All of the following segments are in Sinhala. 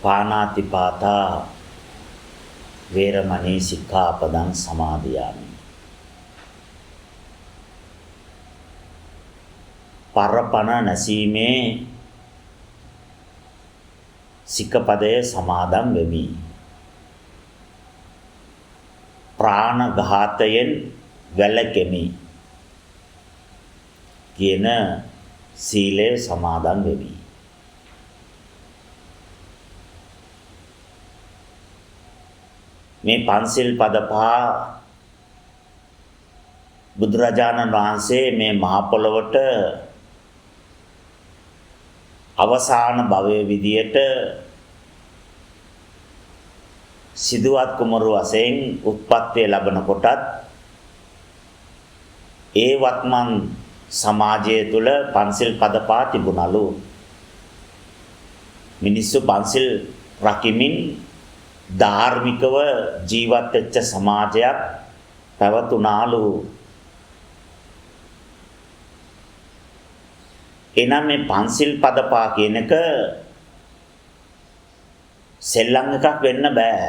පාණාතිපාතා වේරමණී සික්ඛාපදං සමාදියාමි. පරපණ නැසීමේ සික්ඛපදයේ සමාදන් වෙමි. ප්‍රාණඝාතයෙන් වැළකෙමි කියන සීලය සමාදන් වෙමි. මේ පන්සිල් පද පහ බුදුරජාණන් වහන්සේ මේ මහ පොළොවට අවසාන භවයේ විදියට සිදුවත් කුමරු වශයෙන් උත්පත්ති ලැබන කොටත් ඒ වත්මන් සමාජය තුළ පන්සිල් පද පහ තිබුණලු. මිනිස්සු පන්සිල් රකිමින් ධාර්මිකව ජීවත් වෙච්ච සමාජයක් පැවතුනාලු. එනම් මේ පන්සිල් පද පහ කියන එක සෙල්ලම් එකක් වෙන්න බෑ.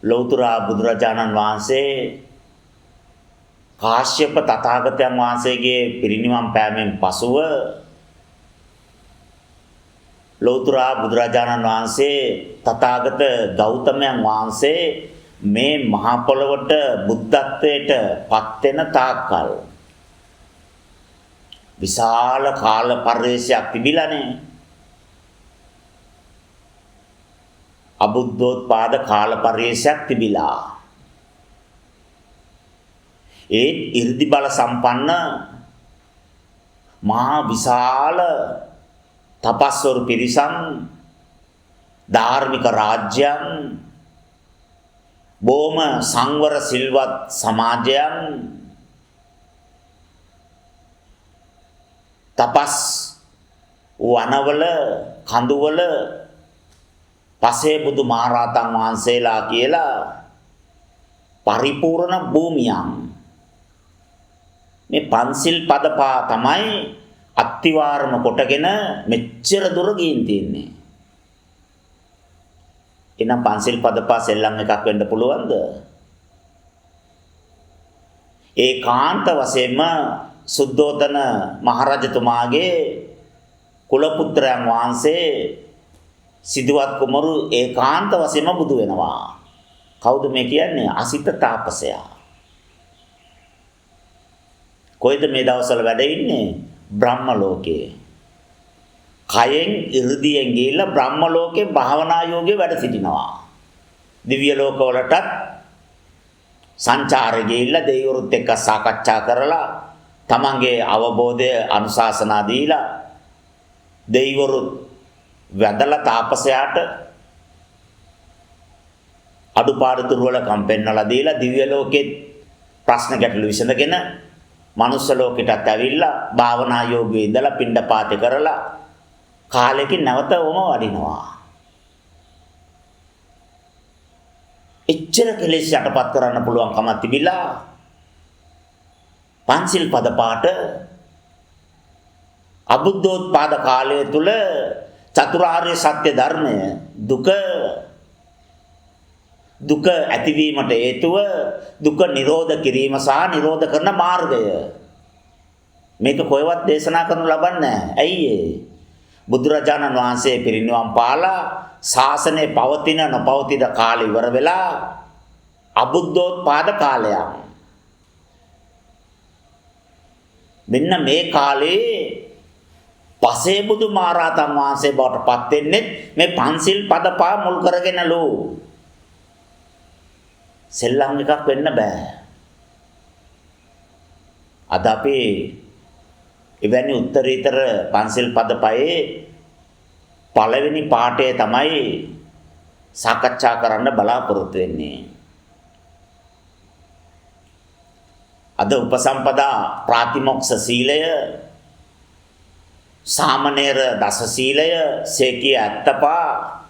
ලෞතර බුදුරජාණන් වහන්සේ කාශ්‍යප තථාගතයන් වහන්සේගේ පිරිනිවන් පෑමෙන් පසුව ලෞතර බුදුරජාණන් වහන්සේ තථාගත ගෞතමයන් වහන්සේ මේ මහ පොළොවට බුද්ධත්වයට පත් වෙන තාක්කල් විශාල කාල පරිශ්‍රයක් තිබිලානේ. අබුද්ධෝත්පාද කාල පරිශ්‍රයක් තිබිලා. ඒ 이르දි බල සම්පන්න මහා විශාල තපස්වරු පිරිසන් ධාර්මික රාජ්‍යයන් බොහොම සංවර සිල්වත් සමාජයන් තපස් වනවල කඳුවල පසේ බුදු මහරහතන් වහන්සේලා කියලා පරිපූර්ණ භූමියන්. මේ පන්සිල් පද පහ තමයි අත්තිවාරම කොටගෙන මෙච්චර දුර ගින් තියන්නේ. එනම් පන්සිල් පද පහ සෙල්ලම් එකක් වෙන්න පුළුවන්ද? ඒකාන්ත වශයෙන්ම සුද්ධෝදන මහරජතුමාගේ කුල පුත්‍රයන් වහන්සේ සිදුවත් කුමරු ඒකාන්ත වශයෙන්ම බුදු වෙනවා. කවුද මේ කියන්නේ? අසිත තාපසයා. කොයිද මේ දවස්වල වැඩ ඉන්නේ? බ්‍රහ්ම ලෝකයේ. කයෙන් 이르දියෙන් ගිහිල්ලා බ්‍රහ්ම ලෝකේ භාවනා යෝගයේ වැඩ සිටිනවා. දිව්‍ය ලෝකවලටත් සංචාරේ ගිහිල්ලා දෙවිවරුත් එක්ක සාකච්ඡා කරලා තමන්ගේ අවබෝධය අනුශාසනා දීලා දෙවිවරුත් වැඳලා තාපසයාට අඩුපාඩු දුර්වලකම් පෙන්වලා දීලා දිව්‍ය ලෝකෙත් ප්‍රශ්න ගැටළු විසඳගෙන මනුස්ස ලෝකෙටත් ඇවිල්ලා භාවනා යෝගයේ ඉඳලා පිණ්ඩපාතේ කරලා කාලෙකින් නැවත වම වඩිනවා. එච්චර කෙලෙස් යටපත් කරන්න පුළුවන් කමක් තිබිලා පන්සිල් පද පාට අබුද්ධෝත්පාද කාලය තුල චතුරාර්ය සත්‍ය ධර්මය දුක ඇතිවීමට හේතුව දුක නිරෝධ කිරීම සහ නිරෝධ කරන මාර්ගය. මේක කොහෙවත් දේශනා කරනු ලබන්නේ නැහැ. ඇයි ඒ? බුදුරජාණන් වහන්සේ පිරිනිවන් පාලා ශාසනය පවතින නොපවතින කාලය ඉවර වෙලා අබුද්ධෝත්පාද කාලයක්. මෙන්න මේ කාලේ පසේ බුදු මහරහතන් වහන්සේ බවට පත් වෙන්නේ මේ පන්සිල් පද පහ මුල් කරගෙනලු. සෙල්ලම් එකක් වෙන්න බෑ. අද අපි එවැනි උත්තරීතර පන්සිල් පද පහේ පළවෙනි පාඩය තමයි සාකච්ඡා කරන්න බලාපොරොත්තු වෙන්නේ. අද උපසම්පදා ප්‍රාතිමොක්ෂ සීලය, සාමණේර දස සීලය, සේකිය අත්තපා,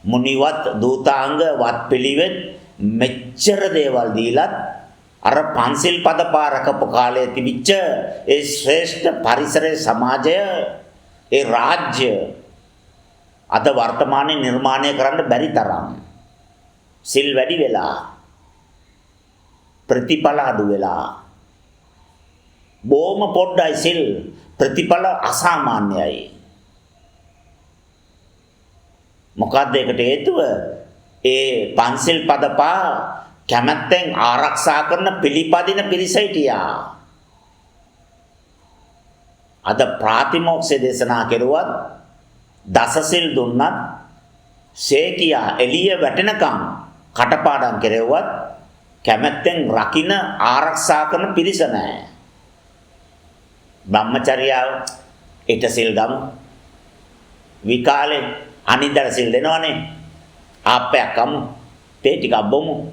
මුනිවත් දූතාංග වත් පිළිවෙත් මෙච්චර දේවල් දීලත් අර පන්සිල් පද පාරකප කාලයේ තිබිච්ච ඒ ශ්‍රේෂ්ඨ පරිසරයේ සමාජය ඒ රාජ්‍ය අද වර්තමානයේ නිර්මාණය කරන්න බැරි තරම් සිල් වැඩි වෙලා ප්‍රතිඵල අඩු වෙලා බොහොම පොඩ්ඩයි සිල් ප්‍රතිඵල අසාමාන්‍යයි. මොකක්ද ඒකට හේතුව? ඒ පන්සිල් පදපා කැමැත්තෙන් ආරක්ෂා කරන පිළිපදින පිරිස හිටියා. අද ප්‍රාතිමෝක්ෂය දේශනා කෙරුවත් දසසිල් දුන්නත් සේකියා එළිය වැටෙනකම් කටපාඩම් කෙරෙව්වත් කැමැත්තෙන් රකින්න ආරක්ෂා කරන පිරිස නැහැ. බ්‍රහ්මචර්යාව ඊට සිල් ගමු. විකාලේ අනිද්දා සිල් දෙනවනේ. ආප්පයක් කමු. තේ ටිකක් බොමු.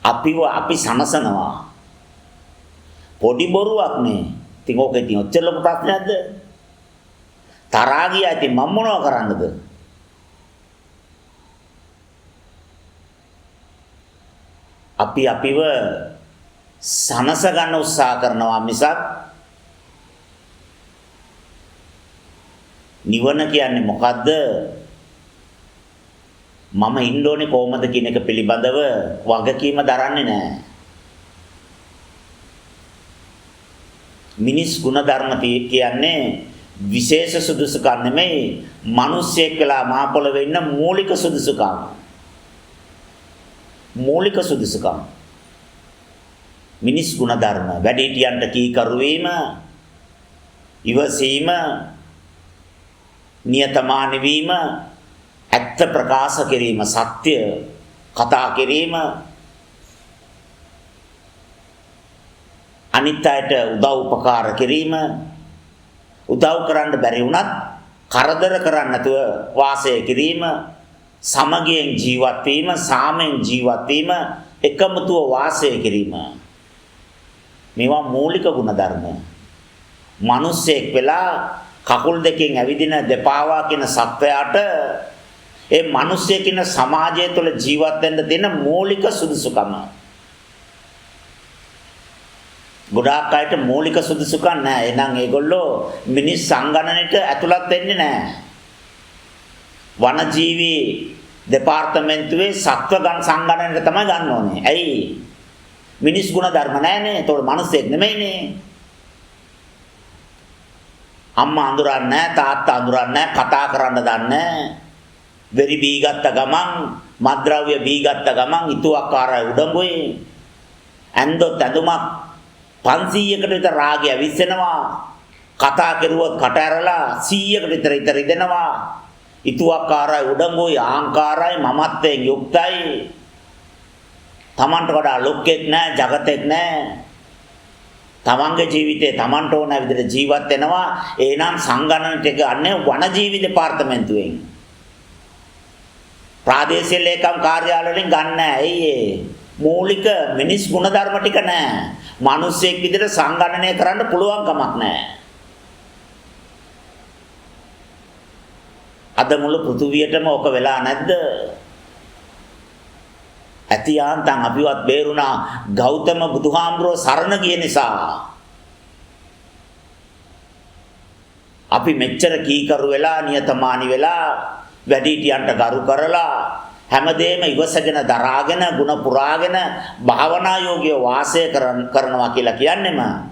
අපි සනසනවා. පොඩි බොරුවක් නේ. ඉතින් ඕකේ තියෙන ඔච්චර ලොකු ප්‍රශ්නයක්ද? තරහා ගියා ඉතින් මම මොනව කරන්නද? අපිව සනස ගන්න උත්සාහ කරනවා මිසක් නිවන කියන්නේ මොකද්ද? මම ඉන්න ඕනේ කොහොමද කියන එක පිළිබඳව වගකීම දරන්නේ නැහැ. මිනිස් ගුණධර්ම කියන්නේ විශේෂ සුදුසුකම් නෙමෙයි, මිනිස්සෙක් වෙලා මහ පොළවේ ඉන්න මූලික සුදුසුකම්. මූලික සුදුසුකම්. මිනිස් ගුණධර්ම වැඩිහිටියන්ට කීකරු වීම, ඉවසීම, නියතමානී වීම, ඇත්ත ප්‍රකාශ කිරීම, සත්‍ය කතා කිරීම, අනිත් අයට උදව් උපකාර කිරීම, උදව් කරන්න බැරි වුණත් කරදර කරන්නේ නැතුව වාසය කිරීම, සමගියෙන් ජීවත් වීම, සාමයෙන් ජීවත් වීම, එකමුතුව වාසය කිරීම. මේවා මූලික ගුණධර්ම. මිනිස්සෙක් වෙලා කකුල් දෙකෙන් ඇවිදින දෙපාවා කියන සත්වයාට ඒ මිනිස්සෙක් ඉන්න සමාජය තුළ ජීවත් වෙන්න දෙන මූලික සුදුසුකම. ගොඩාක් අයට මූලික සුදුසුකම් නැහැ. එහෙනම් ඒගොල්ලෝ මිනිස් සංගණනයට ඇතුළත් වෙන්නේ නැහැ. වනජීවි දෙපාර්තමේන්තුවේ සත්ව සංගණනයට තමයි ගන්න ඕනේ. ඇයි? මිනිස් ගුණ ධර්ම නැහැනේ. ඒතකොට මිනිස්සෙක් නෙමෙයිනේ. අම්මා අඳුරන්නේ නැහැ, තාත්තා අඳුරන්නේ නැහැ, කතා කරන්න දන්නේ නැහැ. වෙරි බීගත්ත ගමන්, මත්ද්‍රව්‍ය බීගත්ත ගමන් ඉතුවක්කාරය උඩඟුයි. ඇන්දොත් ඇඳුමක් 500කට විතර රාගය විශ්සෙනවා. කතා කෙරුවොත් කට ඇරලා 100කට විතර ඉදෙනවා. ඉතුවක්කාරයි උඩඟුයි ආහංකාරයි මමත්වයෙන් යුක්තයි. තමන්ට වඩා ලොක්ෙක් නැහැ, జగතෙක් නැහැ. තමන්ගේ ජීවිතේ තමන්ට ඕන විදිහට ජීවත් වෙනවා. එහෙනම් සංගණනට ගන්නේ වනජීවි දෙපාර්තමේන්තුවෙන්. ප්‍රාදේශීය ලේකම් කාර්යාලවලින් ගන්න නැහැ. මූලික මිනිස් ගුණධර්ම ටික නැහැ. මිනිස්සෙක් විදිහට සංගණනය කරන්න පුළුවන් කමක් නැහැ. අද මුළු පෘථුවියටම ඕක වෙලා නැද්ද? ඇතියාන්තම් අපිවත් බේරුණා ගෞතම බුදුහාමුදුරුවෝ සරණ ගිය නිසා. අපි මෙච්චර කීකරු වෙලා, නියතමානී වෙලා, වැඩිහිටියන්ට ගරු කරලා, හැමදේම ඉවසගෙන දරාගෙන, ಗುಣ පුරාගෙන භාවනා යෝගිය වාසය කරනවා කියලා කියන්නේම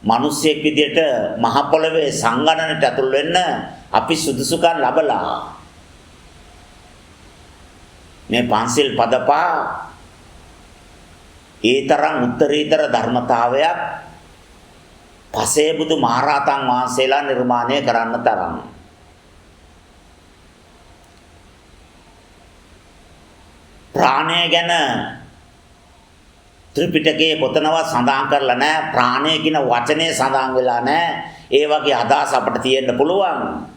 මිනිස්සෙක් විදියට මහ පොළවේ සංගණනට ඇතුල් වෙන්න අපි සුදුසුකම් ලැබලා මේ පන්සිල් පදපා ඒ තරම් උත්තරීතර ධර්මතාවයක් පසේ බුදු මහරහතන් වහන්සේලා නිර්මාණය කරන්න තරම් ප්‍රාණය ගැන ත්‍රිපිටකයේ කොතනවත් සඳහන් කරලා නැහැ. ප්‍රාණය කියන වචනේ සඳහන් වෙලා නැහැ. ඒ වගේ අදහස් අපිට තියෙන්න පුළුවන්.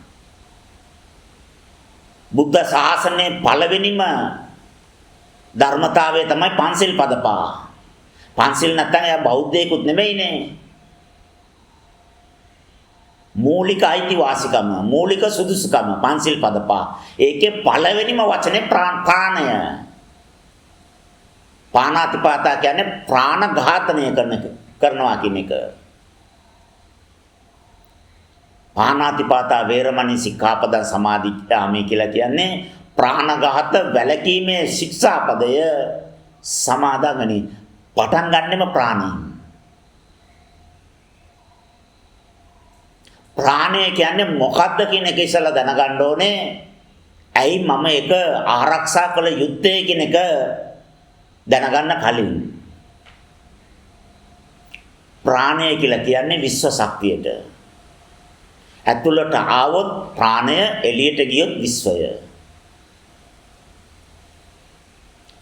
බුද්ධ ශාසනයේ පළවෙනිම ධර්මතාවය තමයි පන්සිල් පදපා. පන්සිල් නැත්නම් එයා බෞද්ධයෙකුත් නෙමෙයිනේ. මූලික අයිතිවාසිකම, මූලික සුදුසුකම පන්සිල් පදපා. ඒකේ පළවෙනිම වචනේ ප්‍රාණය. පාණාතිපාතා කියන්නේ ප්‍රාණ ඝාතනය කරනවා කියන එක. පාණාතිපාතා වේරමණී සික්ඛාපදං සමාදිට්ඨාමි කියලා කියන්නේ ප්‍රාණඝාත වැළකීමේ ශික්ෂාපදය සමාදන්වනි. පටන් ගන්නෙම ප්‍රාණයෙන්. ප්‍රාණය කියන්නේ මොකද්ද කියන එක ඉස්සලා දැනගන්න ඕනේ. ඇයි මම ඒක ආරක්ෂා කළ යුත්තේ කියන එක දැනගන්න කලින්. ප්‍රාණය කියලා කියන්නේ විශ්ව ශක්තියට. ඇතුළට ආවොත් ප්‍රාණය, එළියට ගියොත් විශ්වය.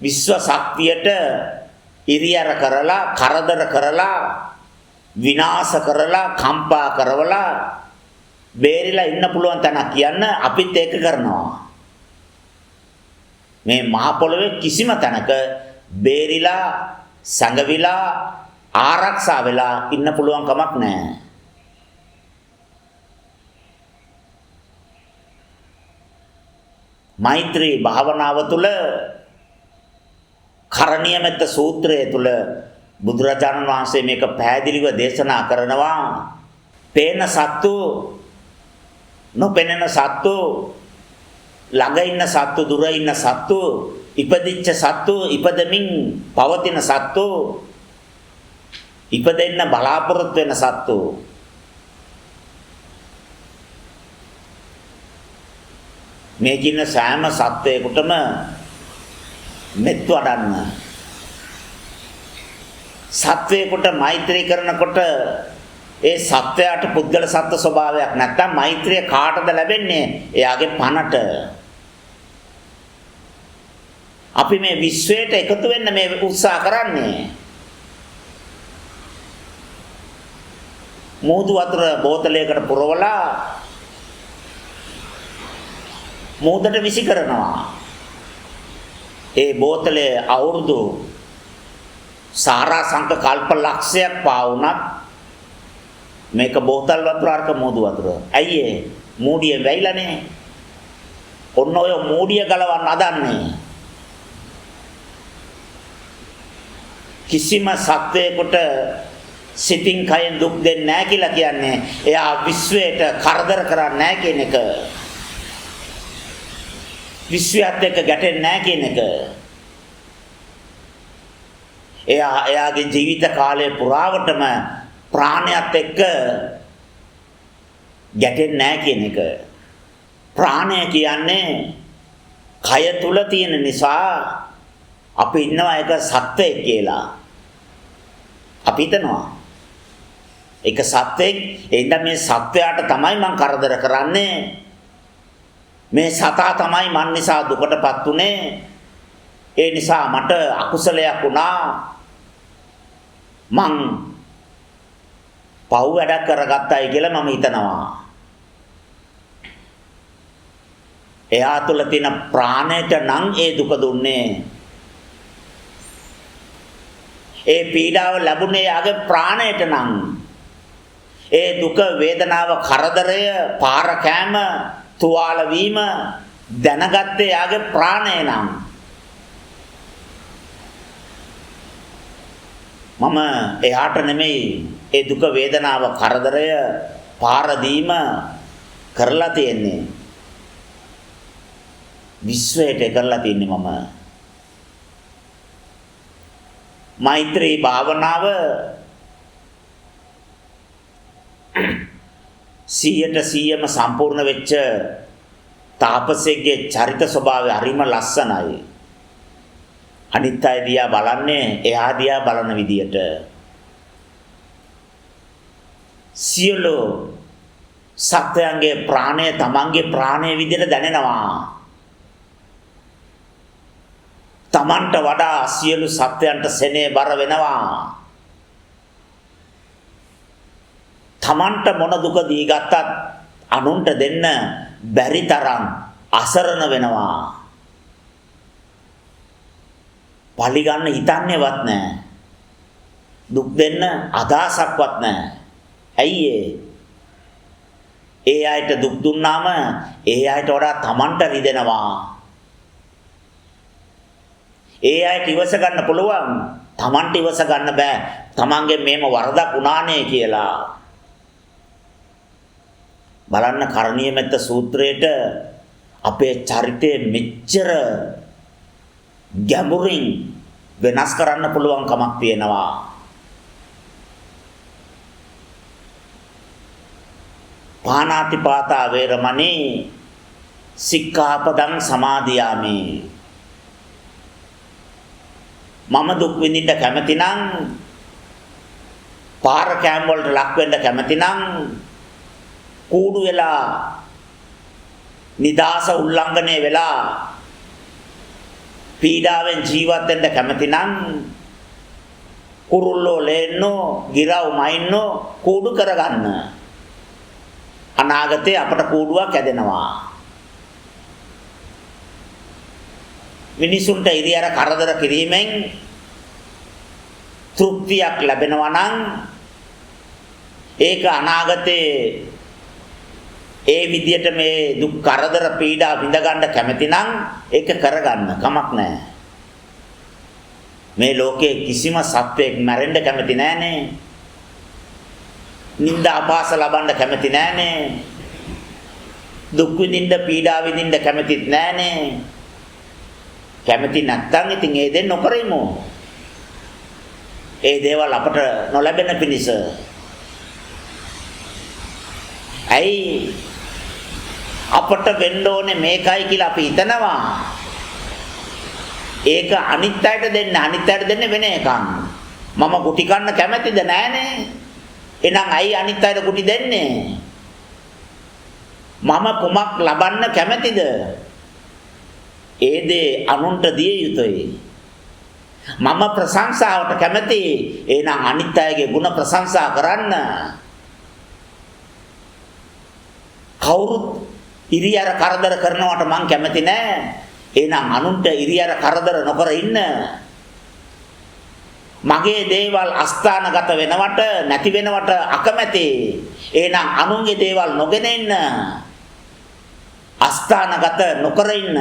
විශ්ව ශක්තියට ඉරියර කරලා, කරදර කරලා, විනාශ කරලා, කම්පා කරවලා බේරිලා ඉන්න පුළුවන් තැනක් කියන්න අපිත් ඒක කරනවා. මේ මහ පොළොවේ කිසිම තැනක බේරිලා, සංගවිලා, ආරක්ෂා වෙලා ඉන්න පුළුවන් කමක් නැහැ. මෛත්‍රී භාවනාව තුළ කරණීය මෙත්ත සූත්‍රය තුළ බුදුරජාණන් වහන්සේ මේක පැහැදිලිව දේශනා කරනවා. පේන සත්තු, නොපෙනෙන සත්තු, ළඟ ඉන්න සත්තු, දුර ඉන්න සත්තු, ඉපදිච්ච සත්තු, ඉපදමින් පවතින සත්තු, ඉපදෙන්න බලාපොරොත්තු වෙන සත්තු, මේ කින සෑම සත්වයකටම මෙත් වඩන්න. සත්වයකට මෛත්‍රී කරනකොට ඒ සත්වයාට පුද්ගල සත්ත්ව ස්වභාවයක් නැත්තම් මෛත්‍රිය කාටද ලැබෙන්නේ? එයාගේ පනට. අපි මේ විශ්වයට එකතු වෙන්න මේ උත්සාහ කරන්නේ. මුහුදු වතුර බෝතලයකට පුරවලා මුහුදට විසි කරනවා. ඒ බෝතලේ අවුරුදු සාරාංශක කල්ප ලක්ෂයක් පාවුණත් මේක බෝතල් වතුර අරක මුහුදු වතුර. ඇයි ඒ? මූඩිය වැයිලානේ. ඔන්න ඔය මූඩිය ගලවන්න හදන්නේ. කිසිම සත්වයකට සිතින් කයෙන් දුක් දෙන්නේ නැහැ කියලා කියන්නේ එයා විශ්වයට කරදර කරන්නේ නැහැ කියන එක. විශ්වයත් එක්ක ගැටෙන්නේ නැහැ කියන එක. එයාගේ ජීවිත කාලය පුරාවටම ප්‍රාණයත් එක්ක ගැටෙන්නේ නැහැ කියන එක. ප්‍රාණය කියන්නේ කය තුල තියෙන නිසා අපි ඉන්නවා ඒක සත්වයක් කියලා. අපි හිතනවා ඒක සත්වයක්. එහෙනම් මේ සත්වයාට තමයි මං කරදර කරන්නේ. මේ සතා තමයි මන් නිසා දුකටපත් උනේ. ඒ නිසා මට අකුසලයක් වුණා. මං පව් වැඩක් කරගත්තයි කියලා මම හිතනවා. එයා තුළ තියෙන ප්‍රාණයට නම් ඒ දුක දුන්නේ. ඒ පීඩාව ලැබුණේ යාගේ ප්‍රාණයට නම්. ඒ දුක, වේදනාව, කරදරය, පාර කෑම, තුවාල වීම දැනගත්තේ යාගේ ප්‍රාණය නම්. මම එයාට නෙමෙයි ඒ දුක, වේදනාව, කරදරය, පාර දීම කරලා තියෙන්නේ. විශ්වයට කරලා තියෙන්නේ මම. මෛත්‍රී භාවනාව 100%ම සම්පූර්ණ වෙච්ච තාපසයෙක්ගේ චරිත ස්වභාවය හරිම ලස්සනයි. අනිත් අය දිහා බලන්නේ එහා දිහා බලන විදියට. සියලු සත්‍යයන්ගේ ප්‍රාණය තමන්ගේ ප්‍රාණය විදියට දැනෙනවා. තමන්ට වඩා සියලු සත්‍යයන්ට සෙනෙහ බර වෙනවා. තමන්ට මොන දුක දී ගත්තත් අනුන්ට දෙන්න බැරි තරම් අසරණ වෙනවා. පලි ගන්න හිතන්නේවත් නැහැ. දුක් දෙන්න අදහසක්වත් නැහැ. ඇයි ඒ අයට දුක් දුන්නාම ඒ අයට වඩා තමන්ට රිදෙනවා. ඒ අයට ඉවස ගන්න පුළුවන්, තමන්ට ඉවස ගන්න බෑ. තමන්ගේ මේම වරදක් වුණානේ කියලා. බලන්න කරණීය මෙත්ත සූත්‍රයේට අපේ චරිතය මෙච්චර ගැඹුරින් වෙනස් කරන්න පුළුවන් කමක් තියෙනවා. පාණාතිපාතා වේරමණී සික්ඛාපදං සමාදියාමි. මම දුක් විඳින්න කැමති නම් පාර කෑම වලට ලක් වෙන්න කැමති නම් කූඩු වෙලා නිදාස උල්ලංඝනය වෙලා පීඩාවෙන් ජීවත් වෙන්න කැමති නම් කුරුල්ලෝ ලේන්නෝ ගිරව් මයින්නෝ කූඩු කරගන්න. අනාගතේ අපට කූඩුවක් ඇදෙනවා. මිනිසුන්ට ඉරියර කරදර කිරීමෙන් තෘප්තියක් ලැබෙනවා නම් ඒක අනාගතේ ඒ විදියට මේ දුක් කරදර පීඩා විඳ ගන්න කැමති නම් ඒක කරගන්න කමක් නැහැ. මේ ලෝකේ කිසිම සත්වයක් මැරෙන්න කැමති නැහනේ. නිന്ദා අපහාස ලබන්න කැමති නැහනේ. දුක් විඳින්න පීඩා විඳින්න කැමතිත් නැහනේ. කැමති නැත්නම් ඉතින් ඒ දෙන්න නොකරෙමු. ඒ දේවල් අපට නොලැබෙන පිණිස. ඇයි අපට වෙන්න ඕනේ මේකයි කියලා අපි හිතනවා. ඒක අනිත් අයට දෙන්න, අනිත් අයට දෙන්නේ වෙන එකක්. මම කුටි කන්න කැමතිද නැහනේ. එහෙනම් ඇයි අනිත් අයට කුටි දෙන්නේ? මම කුමක් ලබන්න කැමතිද? ඒ දේ අනුන්ට දිය යුතුයි. මම ප්‍රශංසාවට කැමති. එහෙනම් අනිත් අයගේ ಗುಣ ප්‍රශංසා කරන්න. කවුරුත් ඉරියර කරදර කරනවට මං කැමති නෑ. එහෙනම් අනුන්ට ඉරියර කරදර නොකර ඉන්න. මගේ දේවල් අස්ථානගත වෙනවට නැති වෙනවට අකමැති. එහෙනම් අනුන්ගේ දේවල් නොගෙන ඉන්න. අස්ථානගත නොකර ඉන්න.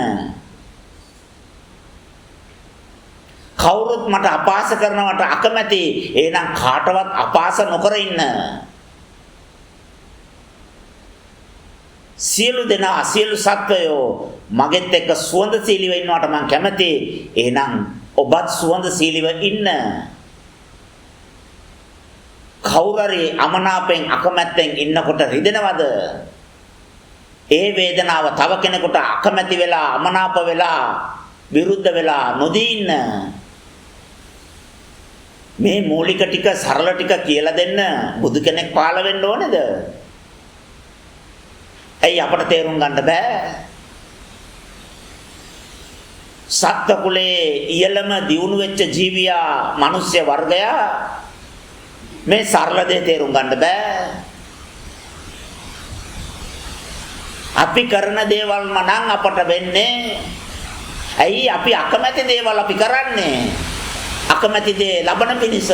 කවුරුත් මට අපහාස කරනවට අකමැති. එහෙනම් කාටවත් අපහාස නොකර ඉන්න. සියලු දෙනා සියලු සත්වයෝ මගෙත් එක්ක සුවඳශීලීව ඉන්නවට මම කැමති. එහෙනම් ඔබත් සුවඳශීලීව ඉන්න. කවුරුරි අමනාපෙන් අකමැත්තෙන් ඉන්නකොට රිදෙනවද? ඒ වේදනාව තව කෙනෙකුට අකමැති වෙලා අමනාප වෙලා විරුද්ධ වෙලා නොදී ඉන්න. මේ මූලික ටික සරල ටික කියලා දෙන්න බුදු කෙනෙක් පහළ වෙන්න ඕනේද? ඇයි අපට තේරුම් ගන්න බෑ? සත්ත්ව කුලේ ඉහළම දියුණු වෙච්ච ජීවියා මිනිස්ය වර්ගයා මේ සරල දේ තේරුම් ගන්න බෑ. අපි කරන දේවල් නම් අපට වෙන්නේ. ඇයි අපි අකමැති දේවල් අපි කරන්නේ? අකමැති දේ ලබන පිණිස.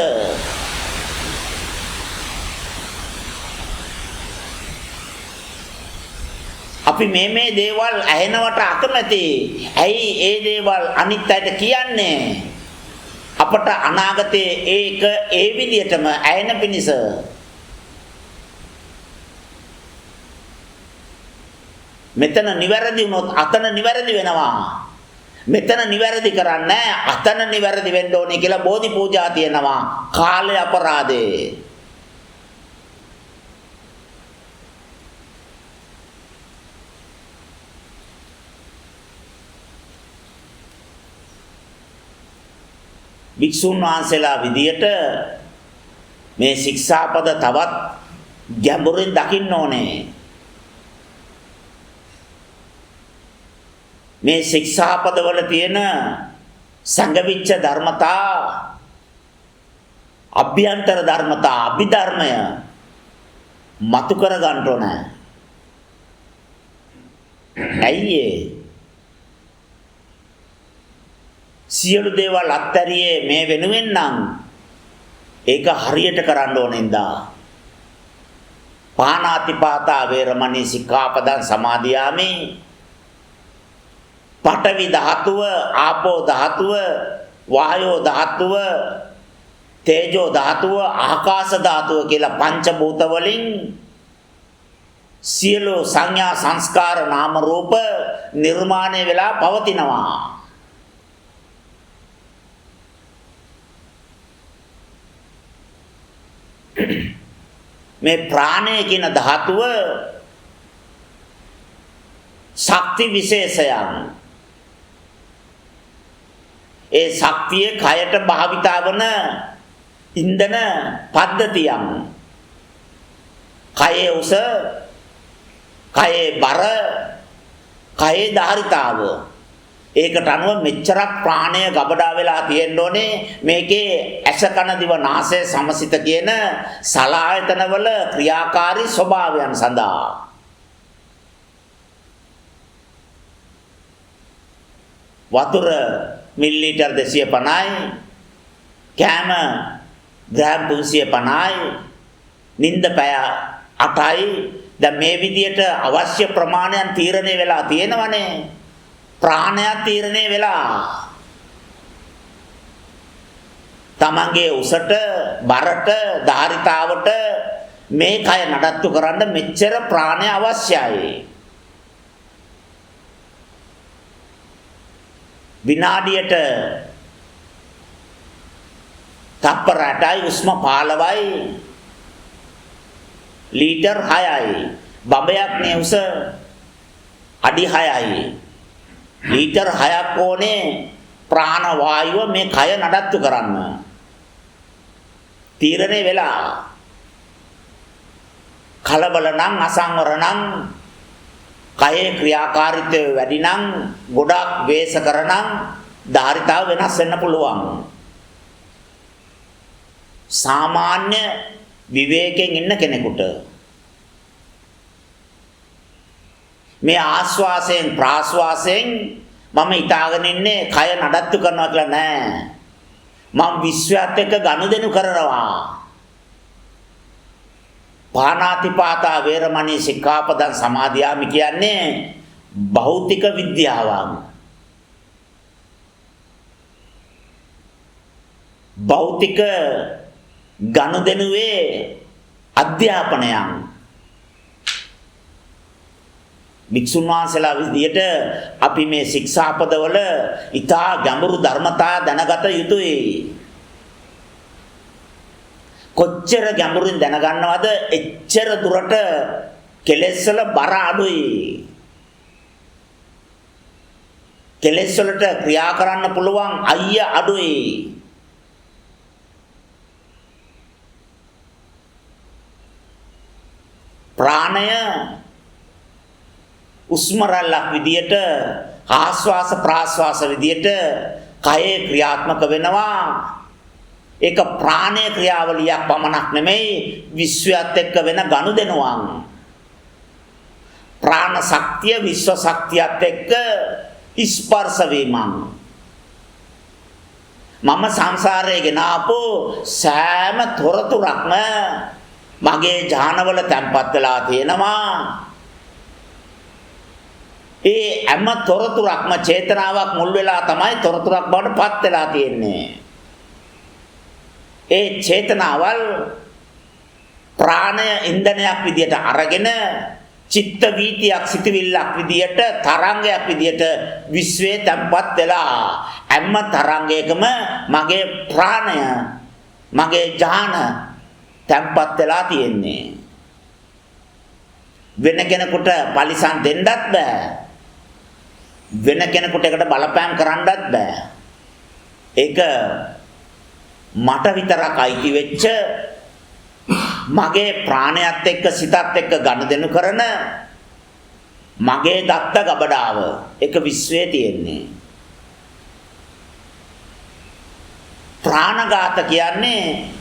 අපි මේ දේවල් ඇහෙනවට අකමැති. ඇයි ඒ දේවල් අනිත් අයට කියන්නේ? අපට අනාගතයේ ඒක ඒ විදිහටම ඇහෙන පිණිස. මෙතන නිවැරදි වුණොත් අතන නිවැරදි වෙනවා. මෙතන නිවැරදි කරන්නේ අතන නිවැරදි වෙන්න ඕනේ කියලා බෝධි පූජා තියෙනවා. කාලය අපරාධේ. භික්ෂුන් වහන්සේලා විදියට මේ ශික්ෂාපද තවත් ගැඹුරින් දකින්න ඕනේ. මේ ශික්ෂාපද වල තියෙන සංගවිච්ඡ ධර්මතා, අභ්‍යන්තර ධර්මතා, අභිධර්මය මතු කර ගන්න ඕනේ. ඇයි සියලු දේවල් අත්හැරියේ මේ වෙනුවෙන් නම් ඒක හරියට කරන්න ඕනෙන්දා. පාණාතිපාතා වේරමණී සික්ඛාපදං සමාදියාමි. පඨවි ධාතුව, ආපෝ ධාතුව, වායෝ ධාතුව, තේජෝ ධාතුව, ආකාශ ධාතුව කියලා පංච භූත වලින් සියලු සංඥා සංස්කාර නාම රූප නිර්මාණය වෙලා පවතිනවා. මේ ප්‍රාණය කියන ධාතුව ශක්ති විශේෂයන්. ඒ ශක්තිය කයට භාවිතා වන ඉන්ධන පද්ධතියන්. කයේ උස, කයේ බර, කයේ ධාරිතාව. ඒකට අනුව මෙච්චරක් ප්‍රාණය ගබඩා වෙලා තියෙන්න ඕනේ මේකේ ඇස කන දිව නාසය සමසිත කියන සලආයතනවල ක්‍රියාකාරී ස්වභාවයන් සඳහා. වතුර මිලිලීටර් 250යි, කෑම ග්‍රෑම් 350යි, නිින්ද පැය 8යි. දැන් මේ විදියට අවශ්‍ය ප්‍රමාණයන් තීරණය වෙලා තියෙනවනේ. ප්‍රාණයක් තීරණය වෙලා තමන්ගේ උසට, බරට, ධාරිතාවට මේ කය නඩත්තු කරන්න මෙච්චර ප්‍රාණය අවශ්‍යයි. විනාඩියට තප්පර 8යි, උෂ්ම 15යි, ලීටර් 6යි. බඹයක් නේ උස අඩි 6යි. ලීටර් 6ක් ඕනේ ප්‍රාණ වායුව මේ කය නඩත්තු කරන්න. තීරණය වෙලා කලබල නම් අසංවර නම් කයේ ක්‍රියාකාරීත්වය වැඩි නම් ගොඩක් වේස කරනම් ධාරිතාව වෙනස් වෙන්න පුළුවන්. සාමාන්‍ය විවේකයෙන් ඉන්න කෙනෙකුට මේ ආස්වාසයෙන් ප්‍රාස්වාසයෙන් මම හිතාගෙන ඉන්නේ කය නඩත්තු කරනවා කියලා නෑ. මම විශ්වයත් එක්ක ගනුදෙනු කරනවා. පාණාතිපාතා වේරමණී සික්ඛාපදං සමාදියාමි කියන්නේ භෞතික විද්‍යාවක්. භෞතික ගනුදෙනුවේ අධ්‍යාපනයක්. භික්ෂුන් වහන්සේලා විදියට අපි මේ ශික්ෂාපදවල ඊටා ගැඹුරු ධර්මතා දැනගත යුතුයි. කොච්චර ගැඹුරින් දැනගන්නවද එච්චර දුරට කෙලෙස් වල බර අඩුයි. කෙලෙස් වලට ක්‍රියා කරන්න පුළුවන් අයිය අඩුයි. ප්‍රාණය උස්ම රැල්ලක් විදියට ආස්වාස ප්‍රාස්වාස විදියට කයේ ක්‍රියාත්මක වෙනවා. ඒක ප්‍රාණය ක්‍රියාවලියක් පමණක් නෙමෙයි විශ්වයත් එක්ක වෙන ගනුදෙනුවක්. ප්‍රාණ ශක්තිය විශ්ව ශක්තියත් එක්ක ස්පර්ශ වීමක්. මම සංසාරේ ගෙන ආපු සෑම තොරතුරක්ම මගේ ඥානවල තැම්පත් වෙලා තියෙනවා. ඒ හැම තොරතුරක්ම චේතනාවක් මුල් වෙලා තමයි තොරතුරක් බවට පත් වෙලා තියෙන්නේ. ඒ චේතනාවල් ප්‍රාණය ඉන්ධනයක් විදියට අරගෙන චිත්ත වීතියක් සිටවිල්ලක් විදියට තරංගයක් විදියට විශ්වයේ තැම්පත් වෙලා හැම තරංගයකම මගේ ප්‍රාණය මගේ ඥාන තැම්පත් වෙලා තියෙන්නේ. වෙන කෙනෙකුට පරිසම් දෙන්නත් බෑ. වෙන කෙනෙකුට ඒකට බලපෑම් කරන්නත් බෑ. ඒක මට විතරක් අයිති වෙච්ච මගේ ප්‍රාණයත් එක්ක සිතත් එක්ක ගනුදෙනු කරන මගේ දත්ත ගබඩාව ඒක විශ්වයේ තියෙන්නේ. ප්‍රාණඝාත කියන්නේ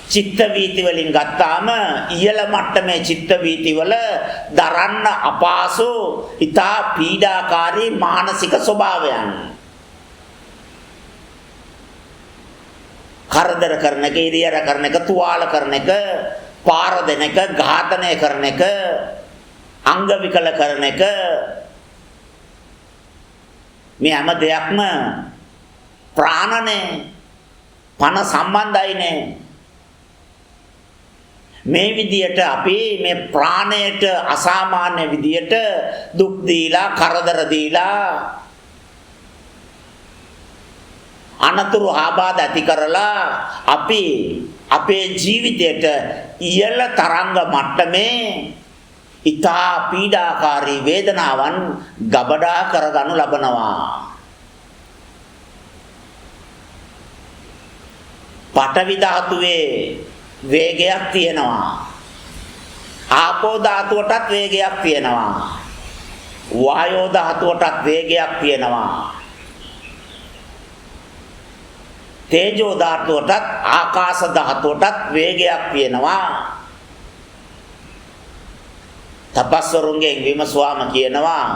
චිත්ත වීති වලින් ගත්තාම ඉහළ මට්ටමේ චිත්ත වීති වල දරන්න අපහසු ඊටා පීඩාකාරී මානසික ස්වභාවයන්. කරදර කරන එක, ඉරියර කරන එක, තුවාල කරන එක, පාර දෙන එක, ඝාතනය කරන එක, අංග විකල කරන එක මේ හැම දෙයක්ම ප්‍රාණනේ පන සම්බන්ධයිනේ. මේ විදියට අපි මේ ප්‍රාණයට අසාමාන්‍ය විදියට දුක් දීලා කරදර දීලා අනතුරු ආබාධ ඇති කරලා අපි අපේ ජීවිතයට ඉහළ තරංග මට්ටමේ ඊතා පීඩාකාරී වේදනාවන් ගබඩා කරගනු ලබනවා. පඨවි ධාතුවේ වේගයක් තියෙනවා. ආපෝ ධාතුවටත් වේගයක් තියෙනවා. වායෝ ධාතුවටත් වේගයක් තියෙනවා. තේජෝ ධාතුවටත් ආකාශ ධාතුවටත් වේගයක් තියෙනවා. තපස්වරුන්ගෙන් විමසුවාම කියනවා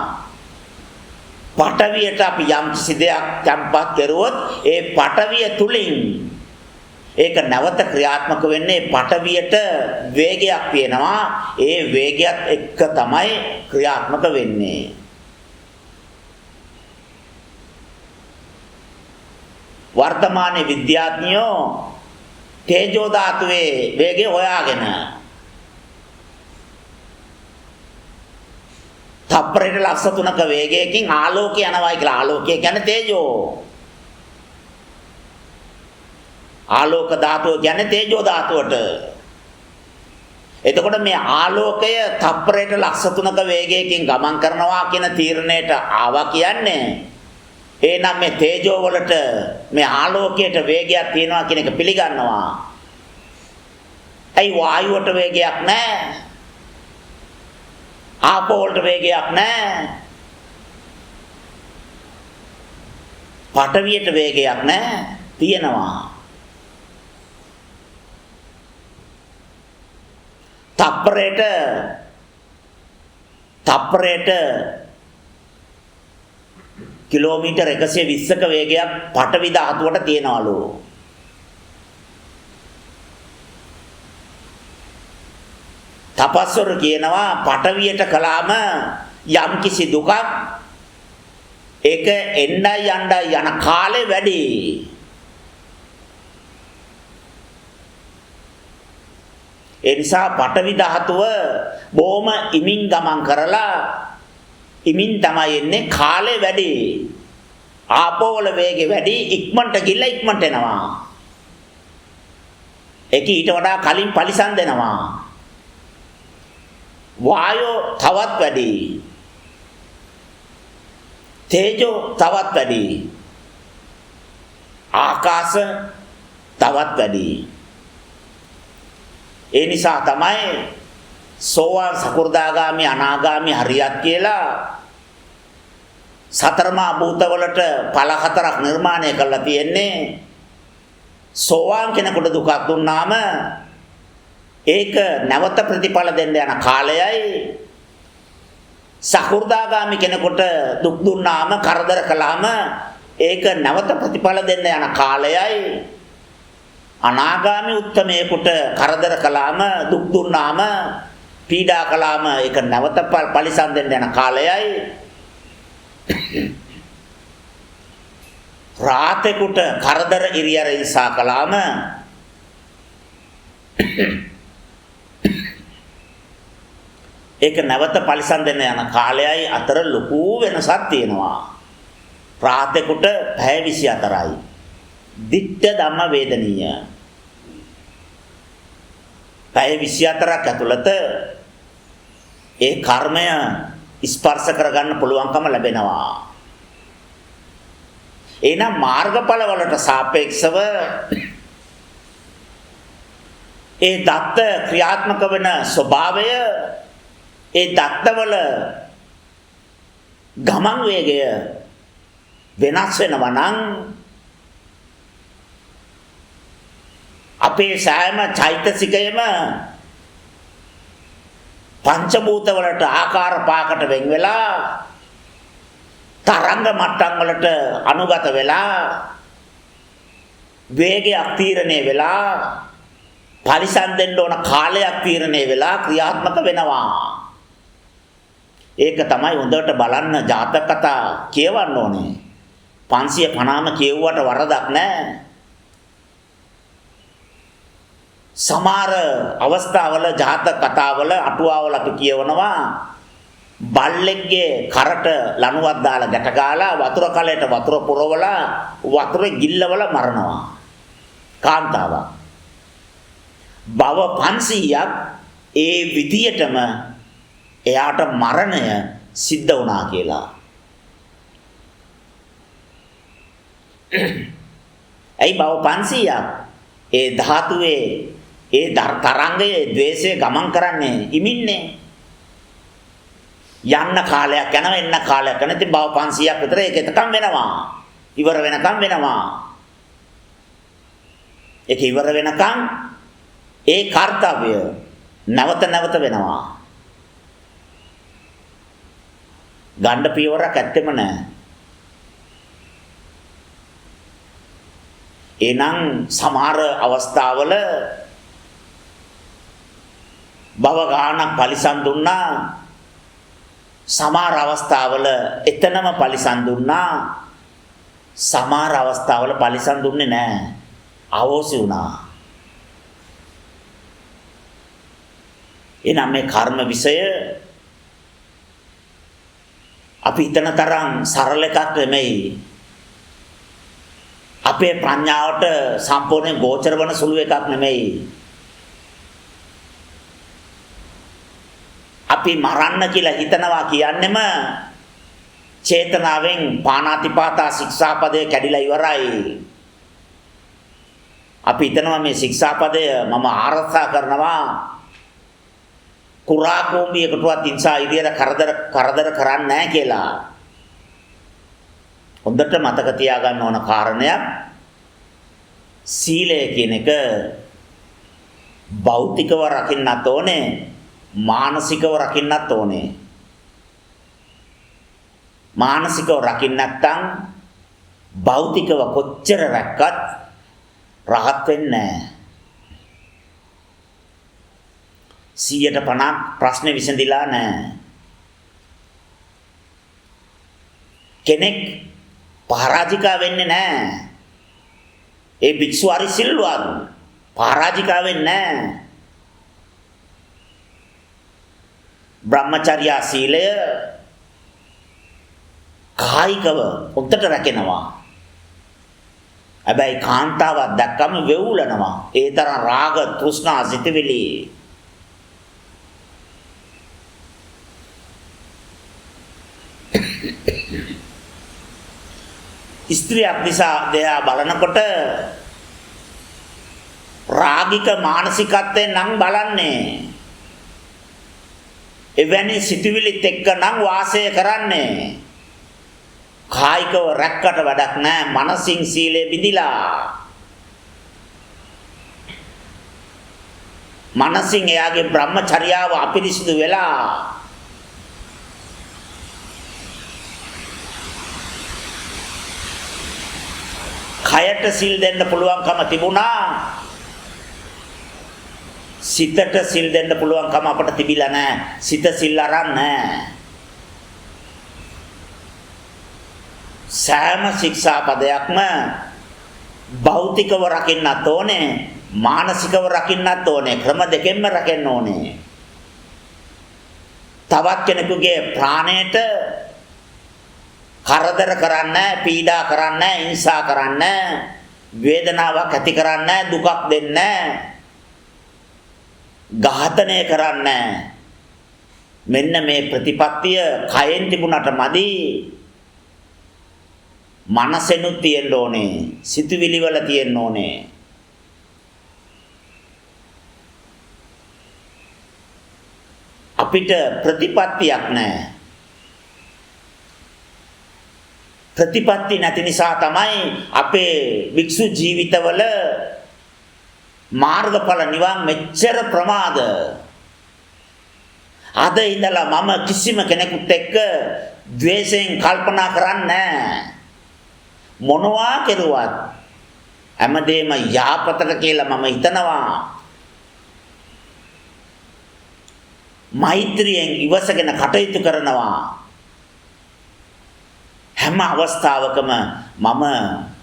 පඨවියට අපි යම් කිසි දෙයක් තැම්පත් කරුවොත් ඒ පඨවිය තුලින් ඒක නැවත ක්‍රියාත්මක වෙන්නේ පඨවියට වේගයක් තියෙනවා. ඒ වේගයත් එක්ක තමයි ක්‍රියාත්මක වෙන්නේ. වර්තමානයේ විද්‍යාඥයෝ තේජෝ ධාතුවේ වේගය හොයාගෙන තප්පරයකට ලක්ෂ 3ක වේගයකින් ආලෝකය යනවා කියලා. ආලෝකය කියන්නේ තේජෝ. ආලෝක ධාතුව කියන්නේ තේජෝ ධාතුවට. එතකොට මේ ආලෝකය තප්පරයකට ලක්ෂ 3ක වේගයකින් ගමන් කරනවා කියන තීරණයට ආවා කියන්නේ එහෙනම් මේ තේජෝ වලට මේ ආලෝකයට වේගයක් තියෙනවා කියන එක පිළිගන්නවා. ඇයි වායුවට වේගයක් නැහැ? ආපෝ වලට වේගයක් නැහැ. පඨවියට වේගයක් නැහැ. තියෙනවා. තප්පරයට කිලෝමීටර් 120ක වේගයක් පඨවි ධාතුවට තියනවලු. තපස්වරු කියනවා පඨවියට කලාම යම් කිසි දුකක් ඒක එන්නයි යන්නයි යන කාලේ වැඩි. ඒ නිසා පඨවි ධාතුව බොහොම ඉමින් ගමන් කරලා ඉමින් තමයි එන්නේ කාලේ වැඩි. ආපෝ වල වේගය වැඩි ඉක්මනට ගිල්ල ඉක්මනට එනවා. ඒක ඊට වඩා කලින් පරිසම් දෙනවා. වායෝ තවත් වැඩි. තේජෝ තවත් වැඩි. ආකාශ තවත් වැඩි. ඒ නිසා තමයි සෝවාන් සකෘදාගාමි අනාගාමි හරියක් කියලා සතරමා භූතවලට ඵල හතරක් නිර්මාණය කරලා තියෙන්නේ. සෝවාන් කෙනෙකුට දුකක් දුන්නාම ඒක නැවත ප්‍රතිඵල දෙන්න යන කාලයයි සකෘදාගාමි කෙනෙකුට දුක් දුන්නාම කරදර කළාම ඒක නැවත ප්‍රතිඵල දෙන්න යන කාලයයි අනාගාමි උත්තමයෙකුට කරදර කළාම දුක් දුන්නාම පීඩා කළාම ඒක නැවත පරිසම් දෙන්න යන කාලයයි රාතේකට කරදර ඉරියර ඉසා කළාම ඒක නැවත පරිසම් දෙන්න යන කාලයයි අතර ලොකු වෙනසක් තියෙනවා. රාතේකට පැය 24යි. දිට්ඨ ධම්ම වේදනීය. පැය 24ක් ඇතුළත ඒ කර්මය ස්පර්ශ කරගන්න පුළුවන්කම ලැබෙනවා. එහෙනම් මාර්ගඵල වලට සාපේක්ෂව ඒ දත්ත ක්‍රියාත්මක වෙන ස්වභාවය ඒ දත්තවල ගමන් වේගය වෙනස් වෙනවා නම් අපේ සෑම චෛතසිකයම පංච භූත වලට ආකාර පාකට වෙන් වෙලා තරංග මට්ටම් වලට අනුගත වෙලා වේගයක් තීරණය වෙලා පරිසම් දෙන්න ඕන කාලයක් තීරණය වෙලා ක්‍රියාත්මක වෙනවා. ඒක තමයි හොඳට බලන්න ජාතක කතා කියවන්න ඕනේ. 550ම කියවුවට වරදක් නැහැ. සමහර අවස්ථාවල ජාතක කතාවල අටුවාවල අපි කියවනවා බල්ලෙක්ගේ කරට ලණුවක් දාලා ගැට ගාලා වතුර කලයට වතුර පුරවලා වතුරේ ගිල්ලවල මරනවා කාන්තාවක්. භව 500ක් ඒ විදියටම එයාට මරණය සිද්ධ වුණා කියලා. ඇයි භව 500ක් ඒ ධාතුවේ ඒ තරංගයේ ද්වේෂය ගමන් කරන්නේ ඉමින්නේ. යන්න කාලයක් යනවා එන්න කාලයක් යනවා. ඉතින් භව 500ක් විතර ඒක එතකම් වෙනවා. ඉවර වෙනකම් වෙනවා. ඒක ඉවර වෙනකම් ඒ කාර්යය නැවත නැවත වෙනවා. ගණ්ඩ පියවරක් ඇත්තෙම නැහැ. එනම් සමහර අවස්ථාවල භව ගානක් පරිසම් දුන්නා. සමහර අවස්ථාවල එතනම පරිසම් දුන්නා. සමහර අවස්ථාවල පරිසම් දුන්නේ නැහැ. අවෝසි වුණා. එනම් මේ කර්ම විෂය අපි හිතන තරම් සරල එකක් නෙමෙයි. අපේ ප්‍රඥාවට සම්පූර්ණයෙන් ගෝචර වන සුළු එකක් නෙමෙයි. අපි මරන්න කියලා හිතනවා කියන්නෙම චේතනාවෙන් පාණාතිපාතා ශික්ෂාපදය කැඩිලා ඉවරයි. අපි හිතනවා මේ ශික්ෂාපදය මම ආරක්ෂා කරනවා. කුරා කෝඹියකටවත් ඉන්සා ඉදිරියට කරදර කරන්නේ නැහැ කියලා. හොඳට මතක තියාගන්න ඕන කාරණයක් සීලය කියන එක භෞතිකව රකින්නත් ඕනේ මානසිකව රකින්නත් ඕනේ. මානසිකව රකින්න නැත්නම් භෞතිකව කොච්චර රැක්කත් රහත් වෙන්නේ නැහැ. 150ක් ප්‍රශ්නේ විසඳිලා නැහැ. කෙනෙක් පරාජිකා වෙන්නේ නැහැ. ඒ භික්ෂුව හරි සිල්වත් පරාජිකා වෙන්නේ නැහැ. බ්‍රහ්මචර්යා සීලය කායිකව උත්තර රැකෙනවා. හැබැයි කාන්තාවක් දැක්කම වෙවුලනවා. ඒ තරම් රාග තෘෂ්ණා සිතවිලි. ස්ත්‍රියක් දිහා බලනකොට රාගික මානසිකත්වයෙන් නම් බලන්නේ. එවැනි සිතුවිලිත් එක්ක නම් වාසය කරන්නේ. කායිකව රැක්කට වැඩක් නැහැ. මනසින් සීලය බිඳිලා. මනසින් එයාගේ බ්‍රහ්මචර්යාව අපිරිසිදු වෙලා. කයට සිල් දෙන්න පුළුවන්කම තිබුණා. සිතට සිල් දෙන්න පුළුවන්කම අපට තිබිලා නැහැ. සිත සිල් අරන් නැහැ. සෑම ශික්ෂාපදයක්ම භෞතිකව රකින්නත් ඕනේ, මානසිකව රකින්නත් ඕනේ. ක්‍රම දෙකෙන්ම රකින්න ඕනේ. තවත් කෙනෙකුගේ ප්‍රාණයට කරදර කරන්නේ, පීඩා කරන්නේ, හිංසා කරන්නේ, වේදනාවක් ඇති කරන්නේ, දුකක් දෙන්නේ, ඝාතනය කරන්නේ. මෙන්න මේ ප්‍රතිපත්තිය කයෙන් තිබුණට මදි. මනසෙනුත් තියෙන්න ඕනේ, සිතුවිලි වල තියෙන්න ඕනේ. අපිට ප්‍රතිපත්තියක් නැහැ. ප්‍රතිපත්ති නැති නිසා තමයි අපේ වික්ෂු ජීවිතවල මාර්ගඵල නිවන් මෙච්චර ප්‍රමාද. අද ඉඳලා මම කිසිම කෙනෙකුට එක්ක ද්වේෂයෙන් කල්පනා කරන්නේ නැහැ. මොනවා කෙරුවත් හැමදේම යාපතට කියලා මම හිතනවා. මෛත්‍රියෙන් ඉවසගෙන කටයුතු කරනවා. හැම අවස්ථාවකම මම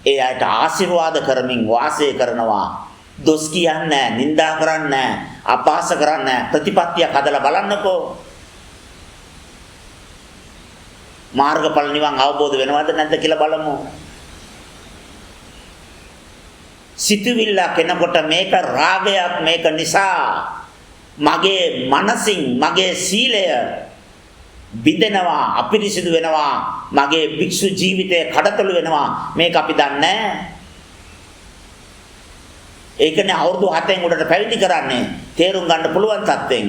ඒ අයට ආශිර්වාද කරමින් වාසය කරනවා. දොස් කියන්නේ නිඳා කරන්නේ අපහාස කරන්නේ ප්‍රතිපත්තියක් හදලා බලන්නකෝ. මාර්ගඵල නිවන් අවබෝධ වෙනවද නැද්ද කියලා බලමු. සිතුවිල්ල කෙනකොට මේක රාගයක්, මේක නිසා මගේ මනසින් මගේ සීලය බිඳෙනවා, අපිරිසිදු වෙනවා, මගේ භික්ෂු ජීවිතය කඩතොළු වෙනවා. මේක අපි දන්නේ. ඒකනේ අවුරුදු 7න් උඩට පැවිදි කරන්නේ තේරුම් ගන්න පුළුවන් තත්ත්වෙන්.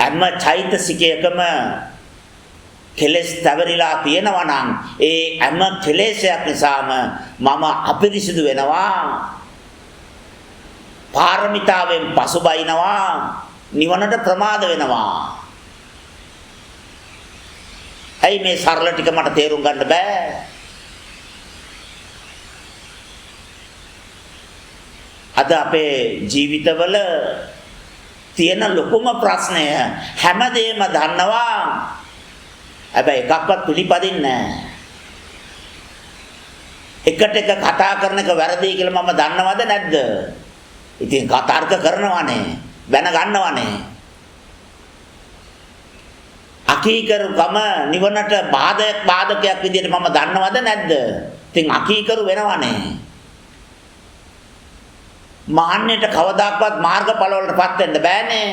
අම්ම චෛතසිකයකම කෙලස් තවරිලා තියෙනවා නම් ඒ හැම කෙලෙසයක් නිසාම මම අපිරිසිදු වෙනවා, පාරමිතාවෙන් පසුබයිනවා, නිවනට ප්‍රමාද වෙනවා. ඇයි මේ සරල ටික මට තේරුම් ගන්න බෑ? අද අපේ ජීවිතවල තියෙන ලොකුම ප්‍රශ්නය හැමදේම දන්නවා, හැබැයි එකක්වත් පිළිපදින්නේ නැහැ. එකට එක කතා කරන එක වැරදි කියලා මම දන්නවද නැද්ද? ඉතින් කතාර්ථ කරනවානේ, බැන ගන්නවානේ. අකීකරුකම නිවනට බාධකයක් විදිහට මම දන්නවද නැද්ද? ඉතින් අකීකරු වෙනවානේ. මාන්නයට කවදාකවත් මාර්ගඵල වලටපත් වෙන්න බෑනේ.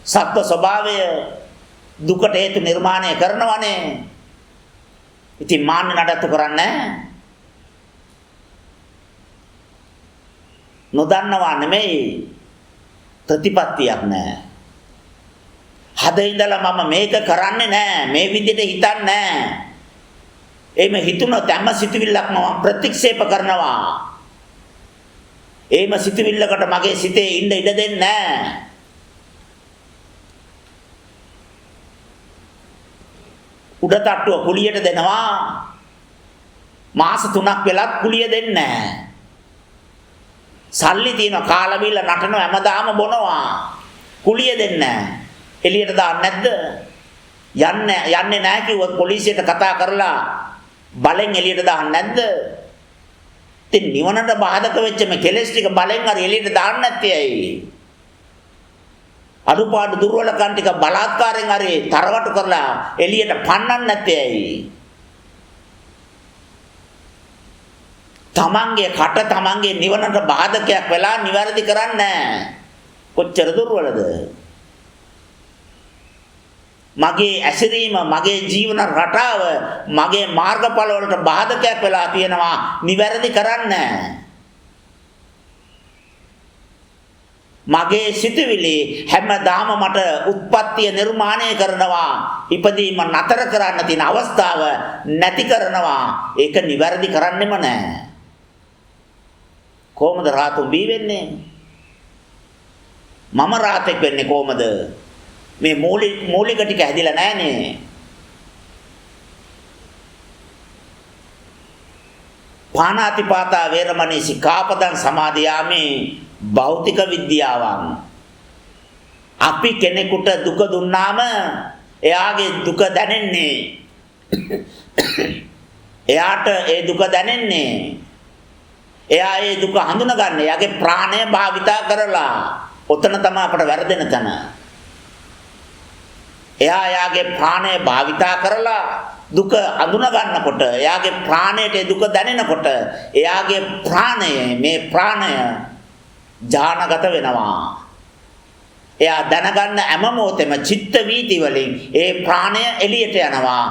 සත්ව ස්වභාවය දුකට හේතු නිර්මාණය කරනවානේ. ඉතින් මාන්න නඩත්තු කරන්නේ නොදන්නවා නෙමෙයි, ප්‍රතිපත්තියක් නැහැ. හද ඉඳලා මම මේක කරන්නේ නැහැ, මේ විදිහට හිතන්නේ නැහැ. එහෙම හිතුනොත් හැම සිතුවිල්ලක්ම මම ප්‍රතික්ෂේප කරනවා. එහෙම සිතුවිල්ලකට මගේ සිතේ ඉන්න ඉඩ දෙන්නේ නැහැ. උඩ තට්ටුව කුලියට දෙනවා. මාස 3ක් වෙලත් කුලිය දෙන්නේ නැහැ. සල්ලි තියෙන කාලා බීලා නටනවා, හැමදාම බොනවා. කුලිය දෙන්නේ නැහැ. එළියට දාන්නේ නැද්ද? යන්නේ නැහැ කිව්වොත් පොලිසියට කතා කරලා බලෙන් එළියට දාන්නේ නැද්ද? ඉතින් නිවනට බාධක වෙච්ච මේ කෙලෙස් ටික බලෙන් හරි එළියට දාන්න නැත්තේ ඇයි? අඩුපාඩු දුර්වලකම් ටික බලාත්කාරයෙන් හරි තරවටු කරලා එළියට පන්නන්න නැත්තේ ඇයි? තමන්ගේ කට තමන්ගේ නිවනට බාධකයක් වෙලා නිවැරදි කරන්නේ නැහැ. කොච්චර දුර්වලද? මගේ ඇසිරීම, මගේ ජීවන රටාව, මගේ මාර්ගඵල වලට බාධකයක් වෙලා තියෙනවා, නිවැරදි කරන්නේ. මගේ සිතුවිලි හැමදාම මට උත්පත්තිය නිර්මාණය කරනවා, ඉපදීම නතර කරන්න තියෙන අවස්ථාව නැති කරනවා. ඒක නිවැරදි කරන්නෙම නැහැ. කොහොමද රාතුන් බී වෙන්නේ? මම රාතෙක් වෙන්නේ කොහොමද? මේ මූලික ටික හැදිලා නැහනේ. පාණාතිපාතා වේරමණී සික්ඛාපදං සමාදියාමි භෞතික විද්‍යාවන්. අපි කෙනෙකුට දුක දුන්නාම එයාගේ දුක දැනෙන්නේ. එයාට ඒ දුක දැනෙන්නේ. එයා ඒ දුක හඳුනගන්නේ එයාගේ ප්‍රාණය භාවිතා කරලා. ඔතන තමයි අපට වැරදෙන තැන. එයාගේ ප්‍රාණය භාවිතා කරලා දුක අඳුන ගන්නකොට, එයාගේ ප්‍රාණයට දුක දැනෙනකොට, එයාගේ ප්‍රාණය, මේ ප්‍රාණය ඥානගත වෙනවා. එයා දැනගන්න හැම මොහොතෙම චිත්ත වීති වලින් ඒ ප්‍රාණය එළියට යනවා.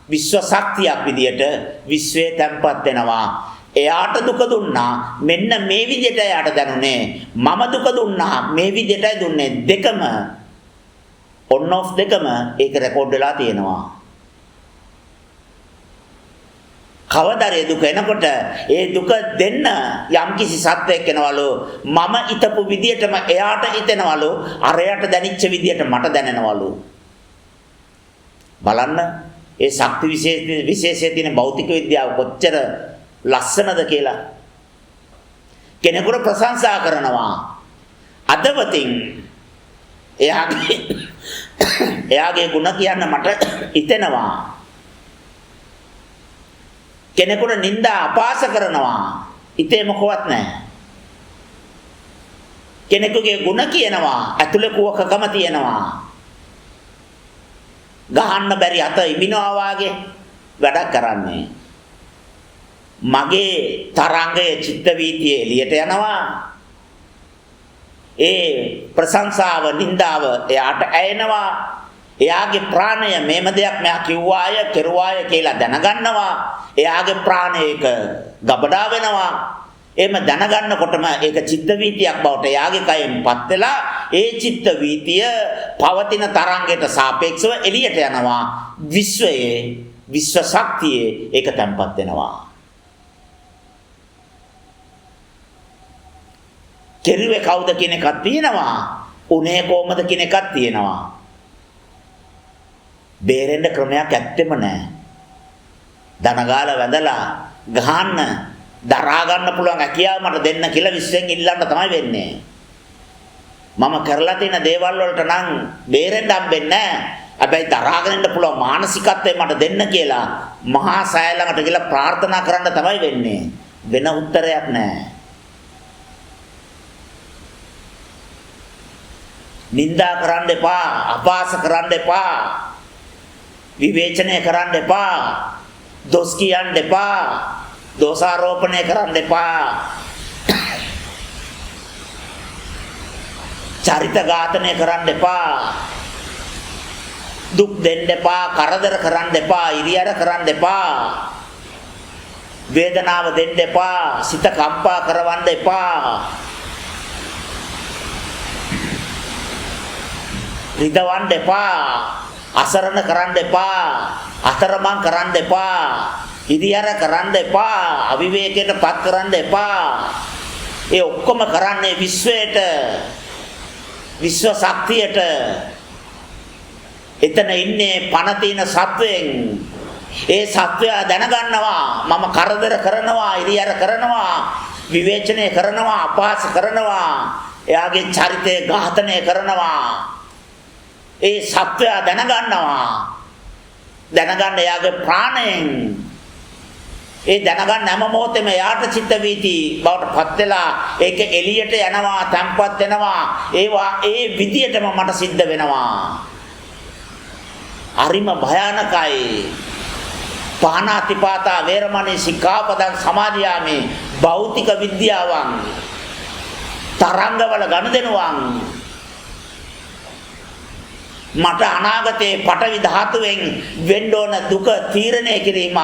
විශ්ව ශක්තියක් විදියට විශ්වයේ තැම්පත් වෙනවා. එයාට දුක දුන්නා, මෙන්න මේ විදියට එයාට දැනුනේ. මම දුක දුන්නා, මේ විදියටයි දුන්නේ. දෙකම on off දෙකම ඒක රෙකෝඩ් වෙලා තියෙනවා. කවදාරේ දුක එනකොට ඒ දුක දෙන්න යම්කිසි සත්‍යයක් එනවලු, මම ිතපු විදියටම එයාට හිතෙනවලු, අරයට දැනිච්ච විදියට මට දැනෙනවලු. බලන්න ඒ ශක්ති විශේෂයේ තියෙන භෞතික විද්‍යාව කොච්චර ලස්සනද කියලා. කෙනෙකුට ප්‍රශංසා කරනවා අදවතින්, එයාගේ ගුණ කියන්න මට හිතෙනවා. කෙනෙකුට නිନ୍ଦා අපාස කරනවා. ඉතේ මොකවත් නැහැ. කෙනෙකුගේ ಗುಣ කියනවා. ඇතුලේ කුවකකම තියෙනවා. ගහන්න බැරි අත ඉබිනවා වාගේ වැඩක් කරන්නේ. මගේ තරංගයේ චිත්ත වීතියේ එළියට යනවා. ඒ ප්‍රශංසාව නින්දාව එයාට ඇයෙනවා. එයාගේ ප්‍රාණය මේම දෙයක් මෙයා කිව්වාය කෙරුවාය කියලා දැනගන්නවා. එයාගේ ප්‍රාණයක ගබඩා වෙනවා. එහෙම දැනගන්නකොටම ඒක චිත්ත වීතියක් බවට එයාගේ කයෙන්පත් වෙලා ඒ චිත්ත වීතිය පවතින තරංගයට සාපේක්ෂව එළියට යනවා. විශ්වයේ විශ්ව ශක්තියේ ඒක තැන්පත් වෙනවා. කෙරුවේ කවුද කියන එකක් තියෙනවා. උනේ කොහමද කියන එකක් තියෙනවා. බේරෙන්න ක්‍රමයක් ඇත්තෙම නැහැ. දනගාල වැඳලා ගහන්න දරා ගන්න පුළුවන් හැකියාව මට දෙන්න කියලා විශ්වෙන් ඉල්ලන්න තමයි වෙන්නේ. මම කරලා තියෙන දේවල් වලට නම් බේරෙන්න හම්බෙන්නේ නැහැ. හැබැයි දරාගෙන ඉන්න පුළුවන් මානසිකත්වය මට දෙන්න කියලා මහා සෑය ළඟට ගිහලා ප්‍රාර්ථනා කරන්න තමයි වෙන්නේ. වෙන උත්තරයක් නැහැ. නින්දා කරන්න එපා, අපාස කරන්න එපා, විවේචනය කරන්න එපා, දොස් කියන්න එපා, දෝෂාරෝපණය කරන්න එපා, චරිත ඝාතනය කරන්න එපා, දුක් දෙන්න එපා, කරදර කරන්න එපා, ඉරියර කරන්න එපා, වේදනාව දෙන්න එපා, සිත කම්පා කරවන්න එපා, රිදවන්න එපා, අසරණ කරන්න එපා, අතරමං කරන්න එපා, ඉදියර කරන්න එපා, අවිවේකයට පත් කරන්න එපා. ඒ ඔක්කොම කරන්නේ විශ්වයට, විශ්ව ශක්තියට. එතන ඉන්නේ පණ තියෙන සත්වයෙන්. ඒ සත්වයා දැනගන්නවා මම කරදර කරනවා, ඉදියර කරනවා, විවේචනය කරනවා, අපහාස කරනවා, එයාගේ චරිතය ඝාතනය කරනවා. ඒ සත්වයා දැනගන්නවා. දැනගන්න එයාගේ ප්‍රාණයෙන්. ඒ දැනගන්න හැම මොහොතේම යාට චිත්ත වීති බවට පත් වෙලා ඒක එළියට යනවා, තැම්පත් වෙනවා. ඒවා ඒ විදියටම මට සිද්ධ වෙනවා. අරිම භයානකයි. පාණාතිපාතා වේරමණී සික්ඛාපදං සමාදියාමි. භෞතික විද්‍යාවන් තරංගවල ගනුදෙනුවන් මට අනාගතේ පටවි ධාතුවෙන් වෙන්න ඕන දුක තීරණය කිරීමක්.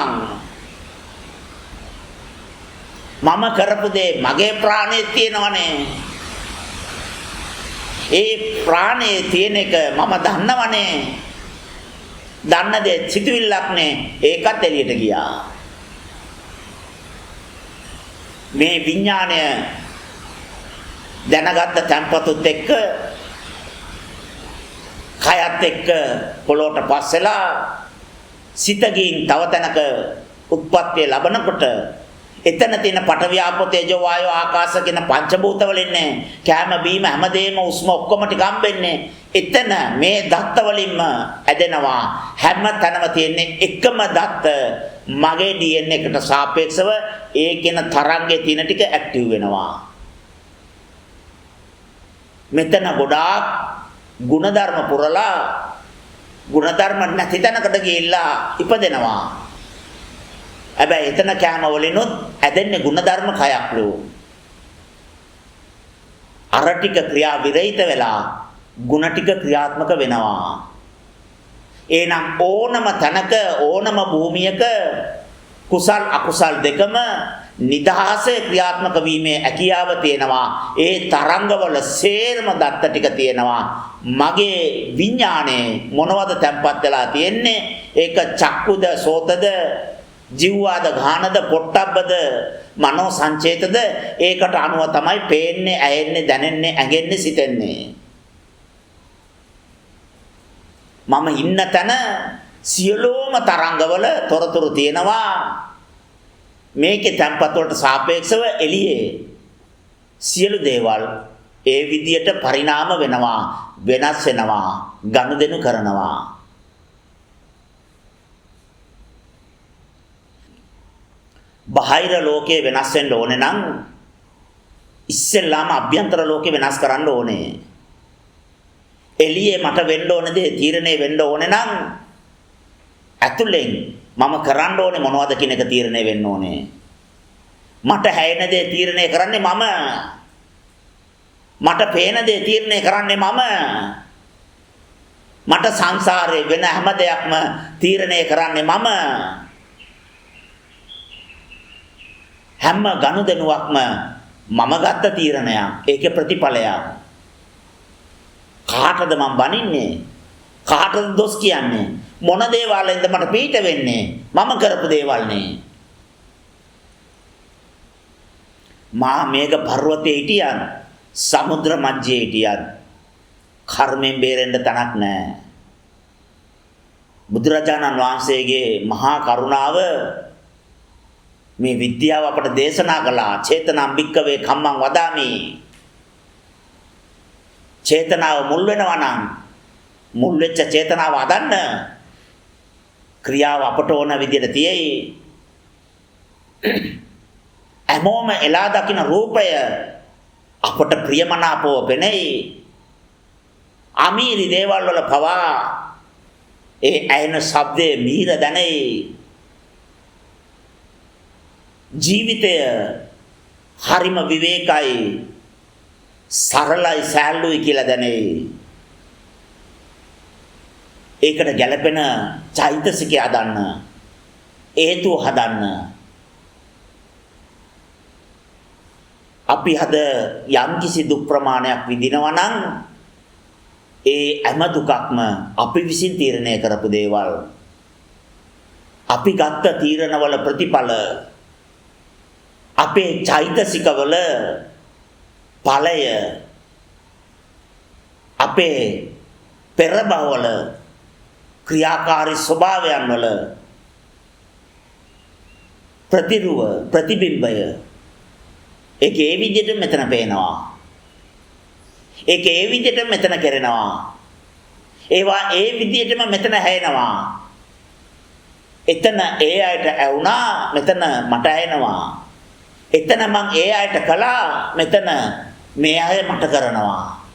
මම කරපු දේ මගේ ප්‍රාණයේ තියෙනවනේ. ඒ ප්‍රාණයේ තියෙන එක මම දන්නවනේ. දන්න දේ සිතුවිල්ලක් නේ. ඒකත් එළියට ගියා. මේ විඥාණය දැනගත්ත තැන්පතුත් එක්ක කයත් එක්ක පොළොට පස්සෙලා සිතකින් තව තැනක උත්පත්තිය ලබනකොට එතන තියෙන පඨවි ආපෝ තේජෝ වායෝ ආකාශ කියන පංචභූත වලින්නේ කැම බීම හැමදේම උස්ම ඔක්කොම ටික හම්බෙන්නේ එතන මේ දත්ත වලින්ම ඇදෙනවා. හැම තැනම තියෙන්නේ එකම දත්ත. මගේ DNA එකට සාපේක්ෂව ඒ කියන තරංගයේ තියෙන ටික ඇක්ටිව් වෙනවා. මෙතන ගොඩාක් ගුණධර්ම පුරලා ගුණධර්ම නැති තැනකට ගිහිල්ලා ඉපදෙනවා. හැබැයි එතන කැම වලිනුත් ඇදෙන්නේ ගුණධර්ම කයක්ලු. අර ටික ක්‍රියා විරහිත වෙලා ගුණ ටික ක්‍රියාත්මක වෙනවා. එහෙනම් ඕනම තැනක ඕනම භූමියක කුසල් අකුසල් දෙකම නිදහසේ ක්‍රියාත්මක වීමේ හැකියාව තියෙනවා. ඒ තරංගවල සේරම දත්ත ටික තියෙනවා. මගේ විඥානේ මොනවද තැම්පත් වෙලා තියෙන්නේ? ඒක චක්කුද, සෝතද, ජීවාද, ගානද, පොට්ටබ්බද, මනෝ සංචේතද? ඒකට අනුව තමයි පේන්නේ, ඇහෙන්නේ, දැනෙන්නේ, ඇඟෙන්නේ, සිතෙන්නේ. මම ඉන්න තැන සියලුම තරංගවල තොරතුරු තියෙනවා. මේකේ තැන්පත් වලට සාපේක්ෂව එළියේ සියලු දේවල් ඒ විදියට පරිණාම වෙනවා, වෙනස් වෙනවා, ගනුදෙනු කරනවා. බාහිර ලෝකේ වෙනස් වෙන්න ඕනේ නම් ඉස්සෙල්ලාම අභ්‍යන්තර ලෝකේ වෙනස් කරන්න ඕනේ. එළියේ මට වෙන්න ඕන දේ තීරණය වෙන්න ඕනේ නම් ඇතුලෙන් මම කරන්න ඕනේ මොනවද කියන එක තීරණය වෙන්න ඕනේ. මට හැයෙන දේ තීරණය කරන්නේ මම. මට පේන දේ තීරණය කරන්නේ මම. මට සංසාරේ වෙන හැම දෙයක්ම තීරණය කරන්නේ මම. හැම ගනුදෙනුවක්ම මම ගත්ත තීරණයක්. ඒකේ ප්‍රතිඵලයක්. කාටද මම බනින්නේ? කාටද දොස් කියන්නේ? මොන දේවල්ෙන්ද මට පිට වෙන්නේ? මම කරපු දේවල් නේ. මා මේක පර්වතයේ හිටියන් සමුද්‍ර මැජ්ජේ හිටියන් කර්මෙන් බේරෙන්න තනක් නැහැ. බුදුරජාණන් වහන්සේගේ මහා කරුණාව මේ විද්‍යාව අපට දේශනා කළා. චේතනාම් භික්කවේ කම්මං වදාමි. චේතනාව මුල් වෙනවා නම් මුල් වෙච්ච චේතනාව අදන්න ක්‍රියාව අපට ඕන විදිහට තියෙයි. හැමෝම එලා දකින්න රූපය අපට ප්‍රියමනාපව පෙනෙයි. අමීරි දේවල් වල පවා ඒ ඇයෙන ශබ්දයේ මීර දැනෙයි. ජීවිතය හරිම විවේකයි සරලයි සෑල්ලුයි කියලා දැනෙයි. ඒකට ගැළපෙන චෛතසිකය හදන්න, හේතු හදන්න. අපි හද යම්කිසි දුක් ප්‍රමාණයක් විඳිනවා නම් ඒ හැම දුකක්ම අපි විසින් තීරණය කරපු දේවල්. අපි ගත්ත තීරණවල ප්‍රතිඵල අපේ චෛතසිකවල ඵලය අපේ පෙර භවවල ක්‍රියාකාරී ස්වභාවයන් වල ප්‍රතිබිම්බය ඒක ඒ විදිහට මෙතන පේනවා. ඒක ඒ විදිහට මෙතන කරනවා. ඒවා ඒ විදිහටම මෙතන හැෙනවා. එතන ඒ අයට ඇවුනා, මෙතන මට ඇහෙනවා. එතන මං ඒ අයට කළා, මෙතන මේ අය මට කරනවා.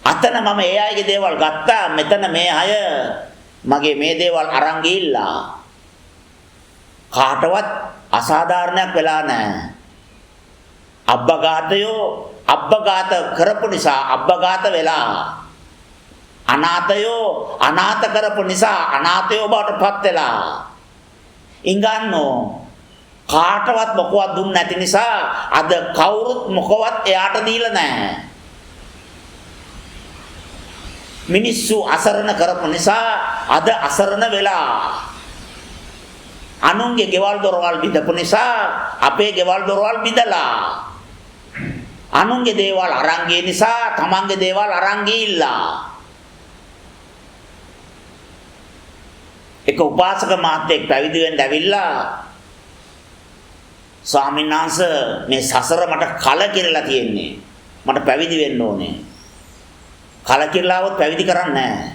අතන මම ඒ අයගේ දේවල් ගත්තා, මෙතන මේ අය මගේ මේ දේවල් අරන් ගිහිල්ලා. කාටවත් අසාධාරණයක් වෙලා නැහැ. අබ්බඝාතයෝ අබ්බඝාත කරපු නිසා අබ්බඝාත වෙලා. අනාථයෝ අනාථ කරපු නිසා අනාථයෝ බවට පත් වෙලා. ඉංගන්නෝ කාටවත් මොකවත් දුන්නේ නැති නිසා අද කවුරුත් මොකවත් එයාට දීලා නැහැ. මිනිස්සු අසරණ කරපු නිසා අද අසරණ වෙලා. අනුන්ගේ ගෙවල් දොරවල් බිඳපු නිසා අපේ ගෙවල් දොරවල් බිඳලා. අනුන්ගේ දේවල් අරන් ගිය නිසා තමන්ගේ දේවල් අරන් ගිහිල්ලා. එක උපාසක මහත්තයෙක් පැවිදි වෙන්න ඇවිල්ලා ස්වාමීන් වහන්සේ මේ සසර මට කලකිරලා තියෙන්නේ. මට පැවිදි වෙන්න ඕනේ. කලකිරලා આવොත් පැවිදි කරන්නේ නැහැ.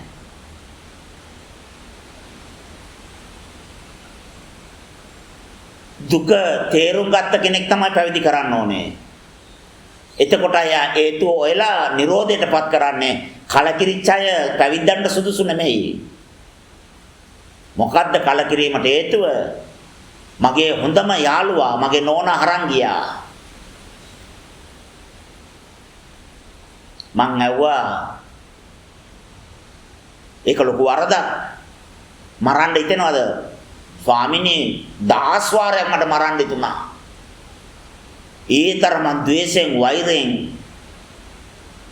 දුක තේරුම් ගත්ත කෙනෙක් තමයි පැවිදි කරන්න ඕනේ. එතකොට අය හේතුව ඔයලා නිරෝධයටපත් කරන්නේ. කලකිරිච්ච අය පැවිද්දන්ට සුදුසු නෙමෙයි. මොකද්ද කලකිරීමට හේතුව? මගේ හොඳම යාළුවා මගේ නෝනා අරන් ගියා. මං ඇහුවා ඒක ලොකු වරදක්. මරන්න හිතෙනවද? ස්වාමිනේ 10 වාරයක් මට මරන්න හිතුණා. ඊතරම් ද්වේෂයෙන් වෛරයෙන්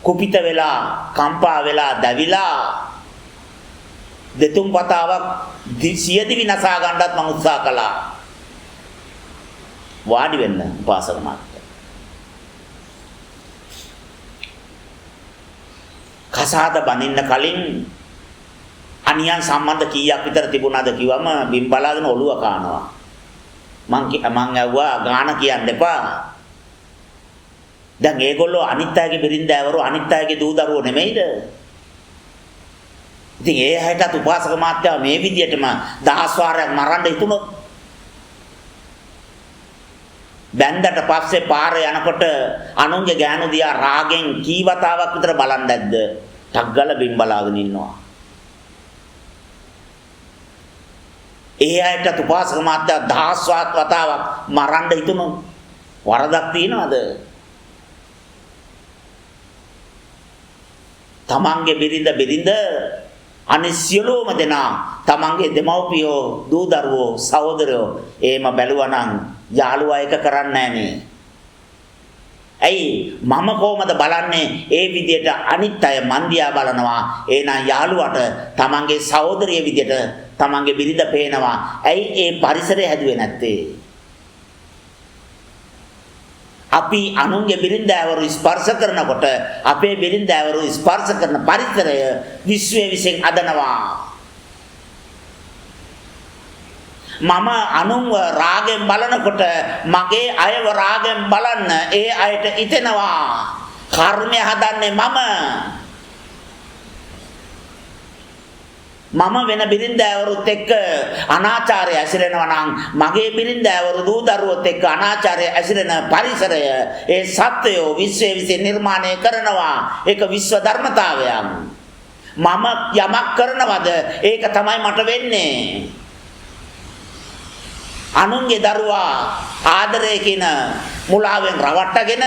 කුපිත වෙලා කම්පා වෙලා දැවිලා දෙතුන් පතාවක් සියදි විනාසා ගන්නත් මම උත්සාහ කළා. වාඩි වෙන්න උපාසක මාත්‍ය. කසාද බඳින්න කලින් අනියන් සම්බන්ධ කීයක් විතර තිබුණාද කිව්වම බිම් බලාගෙන ඔළුව කනවා. මං ඇහුවා ගාන කියන්න එපා. දැන් ඒගොල්ලෝ අනිත් අයගේ බිරින්දෑවරු අනිත් අයගේ දූ දරුවෝ නෙමෙයිද? ඉතින් ඒ හැටත් උපාසක මාත්‍යා මේ විදියටම 10 වාරයක් මරන්න හිතුනොත් බැන්දට පස්සේ පාරේ යනකොට අනුන්ගේ ගෑනු දිහා රාගෙන් කී වතාවක් විතර බලන්නේ නැද්ද? ටක් ගාලා බිම් බලාගෙන ඉන්නවා. ඒ අයට උපාසක මාත්‍යා දහස්වත් වතාවක් මරන්න හිතුණු වරදක් තියනවද? තමන්ගේ බිරිඳ අනිත් සියලුම දෙනා තමන්ගේ දෙමව්පියෝ දූ දරුවෝ සහෝදරයෝ එහෙම බැලුවා නම් යාළුවා එක කරන්නේ නැහනේ. ඇයි මම කොහමද බලන්නේ? ඒ විදියට අනිත් අය මන් දිහා බලනවා. එහෙනම් යාළුවාට තමන්ගේ සහෝදරිය විදියට තමන්ගේ බිරිඳ පේනවා. ඇයි ඒ පරිසරය හැදුවේ නැත්තේ? අපි අනුන්ගේ බිරිඳවරු ස්පර්ශ කරනකොට අපේ බිරිඳවරු ස්පර්ශ කරන පරිසරය විශ්වයේ විසින් අදනවා. මම අනුන්ව රාගෙන් බලනකොට මගේ අයව රාගෙන් බලන්න ඒ අයට හිතෙනවා. කර්මය හදන්නේ මම වෙන බිරිඳවරුත් එක්ක අනාචාරය ඇසිරෙනවා නම් මගේ බිරිඳවරු දූ දරුවොත් එක්ක අනාචාරය ඇසිරෙන පරිසරය ඒ සත්‍යය විශ්වයේ විසින් නිර්මාණය කරනවා. ඒක විශ්ව ධර්මතාවයක්. මම යමක් කරනවද ඒක තමයි මට වෙන්නේ. අනුන්ගේ දරුවා ආදරය කියන මුලාවෙන් රවට්ටගෙන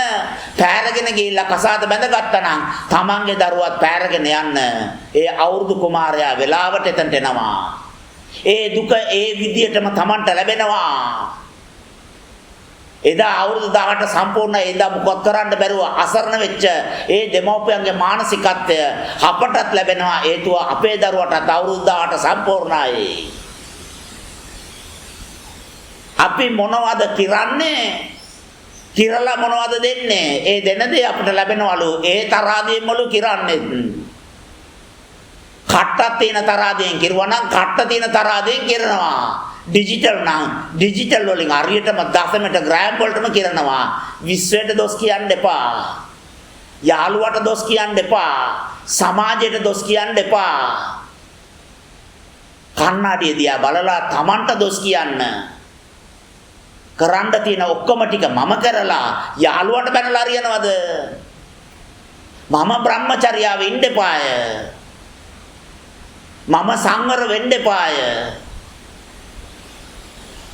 පෑරගෙන ගිහිල්ලා කසාද බැඳගත්තා නම් තමන්ගේ දරුවත් පෑරගෙන යන්න ඒ අවුරුදු කුමාරයා වෙලාවට එතනට එනවා. ඒ දුක ඒ විදියටම තමන්ට ලැබෙනවා. එදා අවුරුදු 18 සම්පූර්ණ එදා මොකක් කරන්න බැරුව අසරණ වෙච්ච ඒ දෙමව්පියන්ගේ මානසිකත්වය අපටත් ලැබෙනවා. හේතුව අපේ දරුවටත් අවුරුදු 18 සම්පූර්ණයි. අපි මොනවද කරන්නේ? කිරලා මොනවද දෙන්නේ? ඒ දෙන දේ අපිට ලැබෙනවලු. ඒ තරහාදීන්වලු කිරන්නේ. කට්ටක් තියෙන තරහාදීන් කිරුවා නම් කට්ට තියෙන තරහාදීන් කිරනවා. ඩිජිටල් නම් ඩිජිටල් වලින් හරියටම දශමයට ග්‍රෑම් වලටම කිරනවා. විශ්වයට දොස් කියන්න එපා. යාළුවට දොස් කියන්න එපා. සමාජයට දොස් කියන්න එපා. කන්නාඩිය දිහා බලලා Tamanට දොස් කියන්න. කරන්න තියෙන ඔක්කොම ටික මම කරලා යාළුවට බැනලා හරියනවද? මම බ්‍රහ්මචර්යාවෙ ඉන්න එපාය. මම සංවර වෙන්න එපාය.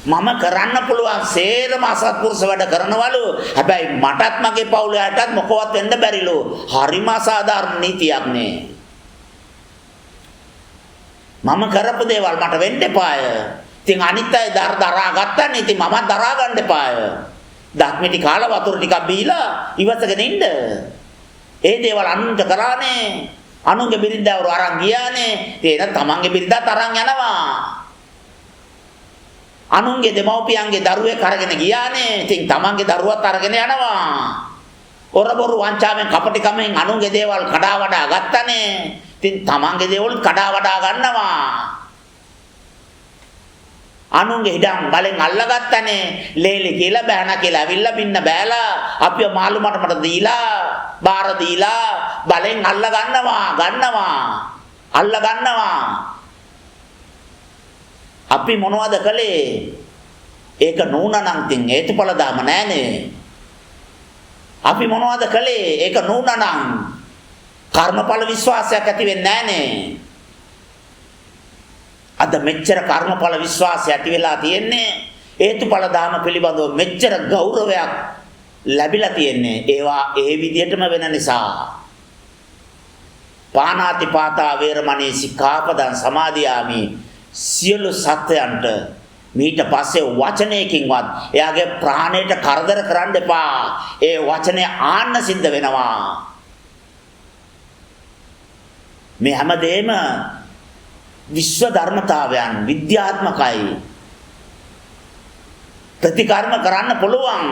මම කරන්න පුළුවන් සේරම අසත්පුරුෂ වැඩ කරනවලු. හැබැයි මටත් මගේ පවුලයටත් මොකවත් වෙන්න බැරිලු. හරිම අසාධාරණ නීතියක් නේ. මම කරපු දේවල් මට වෙන්න එපාය. ඉතින් අනිත් අය දරා ගන්නනේ. ඉතින් මමත් දරා ගන්න එපාය. දක්මිටි කාලා වතුර ටිකක් බීලා ඉවසගෙන ඉන්න. ඒ දේවල් අනුන්ට කරානේ. අනුන්ගේ බිරිඳවරු අරන් ගියානේ. ඉතින් තමන්ගේ බිරිඳත් අරන් යනවා. අනුන්ගේ දෙමව්පියන්ගේ දරුවෙක් අරගෙන ගියානේ. ඉතින් තමන්ගේ දරුවත් අරගෙන යනවා. ඔරබොරු වංචාවෙන් කපටිකමෙන් අනුන්ගේ දේවල් කඩා වඩා ගත්තනේ. ඉතින් තමන්ගේ දේවල් කඩා වඩා ගන්නවා. අනුන්ගේ හිඩම් බලෙන් අල්ලගත්තනේ. ලේලි කියලා බෑනා කියලා ඇවිල්ලා බින්න බෑලා අපිව මාළු මටමට දීලා බාර දීලා බලෙන් අල්ල ගන්නවා. අපි මොනවද කළේ? ඒක නූනනම් තින් හේතුඵල ධම නෑනේ. අපි මොනවද කළේ? ඒක නූනනම් කර්මඵල විශ්වාසයක් ඇති වෙන්නේ නෑනේ. අද මෙච්චර කර්මඵල විශ්වාසය ඇති වෙලා තියෙන්නේ හේතුඵල ධම පිළිබඳව මෙච්චර ගෞරවයක් ලැබිලා තියෙන්නේ ඒවා ඒ විදිහටම වෙන නිසා. පාණාති පාතා වේරමණී සික්ඛාපදං සමාදියාමි. සියලු සත්‍යයන්ට මීට පස්සේ වචනයකින්වත් එයාගේ ප්‍රාණයට කරදර කරන්න එපා. ඒ වචනේ ආන්න සිද්ධ වෙනවා. මේ හැමදේම විශ්ව ධර්මතාවයන් විද්‍යාත්මකයි. ප්‍රතිකර්ම කරන්න පුළුවන්.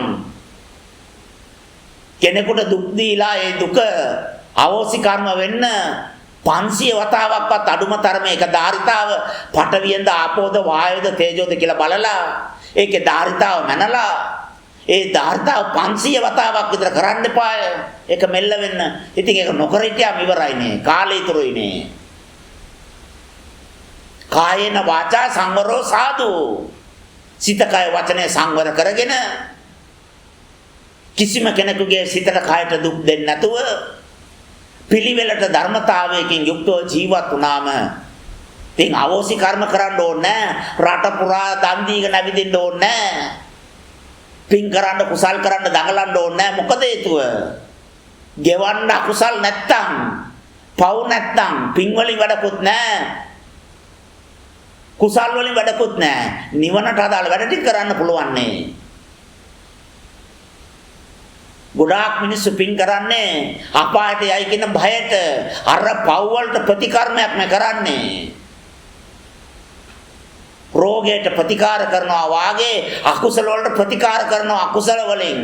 කෙනෙකුට දුක් දීලා ඒ දුක අවෝසි කර්ම වෙන්න 500 වතාවක්වත් අඩුම තරමේ ඒක ධාරිතාව පඨවියෙන්ද ආපෝද වායෝද තේජෝද කියලා බලලා ඒකේ ධාරිතාව මනලා ඒ ධාරිතාව 500 වතාවක් විතර කරන්න එපාය. ඒක මෙල්ල වෙන්න. ඉතින් ඒක නොකර හිටියාම ඉවරයිනේ. කාලය ඉතුරුයිනේ. කායේන වාචා සංවරෝ සාදු. සිත කය වචනේ සංවර කරගෙන කිසිම කෙනෙකුගේ සිතට කයට දුක් දෙන්නේ නැතුව පිළිවෙලට ධර්මතාවයකින් යුක්තව ජීවත් වුණාම තින් අවෝසි කර්ම කරන්න ඕනේ රට පුරා දන් දීගෙන නැවිදින්න ඕනේ පින් කරන්න කුසල් කරන්න දඟලන්න ඕනේ මොකද හේතුව ගෙවන්න අකුසල් නැත්තම් පව් නැත්තම් පින් වලින් වැඩකුත් නැහැ කුසල් වලින් වැඩකුත් නැහැ නිවනට අදාළ වැඩ ටික කරන්න පුළුවන් නේ ගොඩාක් මිනිස්සු පින් කරන්නේ අපායට යයි කියන බයට අර පව් වලට ප්‍රතිකර්මයක් නේ කරන්නේ රෝගයට ප්‍රතිකාර කරනවා වාගේ අකුසල වලට ප්‍රතිකාර කරනවා අකුසල වලින්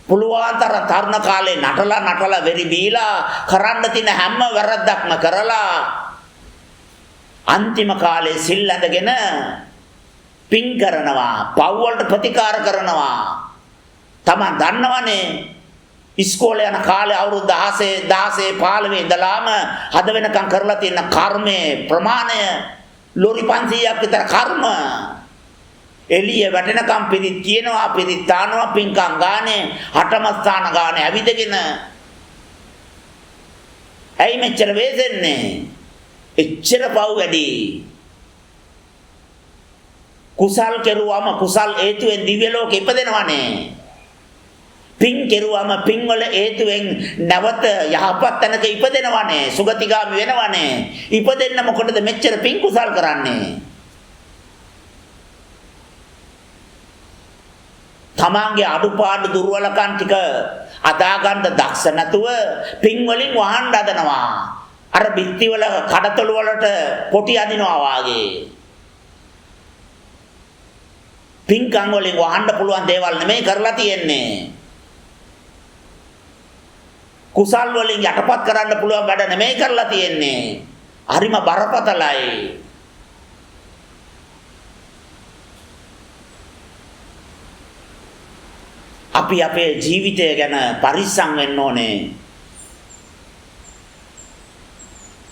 පුළුවන් තරම් තරුණ කාලේ නටලා වෙරි බීලා කරන්න තියෙන හැම වැරද්දක්ම කරලා අන්තිම කාලේ සිල් ඇඳගෙන පින් කරනවා පව් වලට ප්‍රතිකාර කරනවා තමන් දන්නවනේ ඉස්කෝලේ යන කාලේ අවුරුදු 16 15 ඉඳලාම හද වෙනකම් කරලා තියෙන කර්මයේ ප්‍රමාණය ලෝරි 500ක් විතර කර්ම එළිය වැටෙනකම් පිරිත් කියනවා පිරිත් තානවා පින්කම් ගානේ හටමස්ථාන ගානේ ඇවිදගෙන ඇයි මෙච්චර වේදෙන්නේ එච්චර පව් වැඩි කුසල් කෙරුවම කුසල් හේතුවෙන් දිව්‍ය ලෝකෙ ඉපදෙනවනේ පින් කෙරුවම පින් වල හේතුවෙන් නැවත යහපත් තැනක ඉපදෙනවනේ සුගතිගාමි වෙනවනේ ඉපදෙන්න මොකටද මෙච්චර පින් කුසල් කරන්නේ තමන්ගේ අඩුපාඩු දුර්වලකම් ටික අදා ගන්න දක්ෂ නැතුව පින් වලින් වහන්න හදනවා අර බිත්ති වල කඩතොළු වලට පොටි අදිනවා වාගේ පින්කම් වලින් වහන්න පුළුවන් දේවල් නෙමෙයි කරලා තියෙන්නේ කුසල් වලින් යටපත් කරන්න පුළුවන් වැඩ නෙමෙයි කරලා තියෙන්නේ හරිම බරපතලයි අපි අපේ ජීවිතය ගැන පරිස්සම් වෙන්න ඕනේ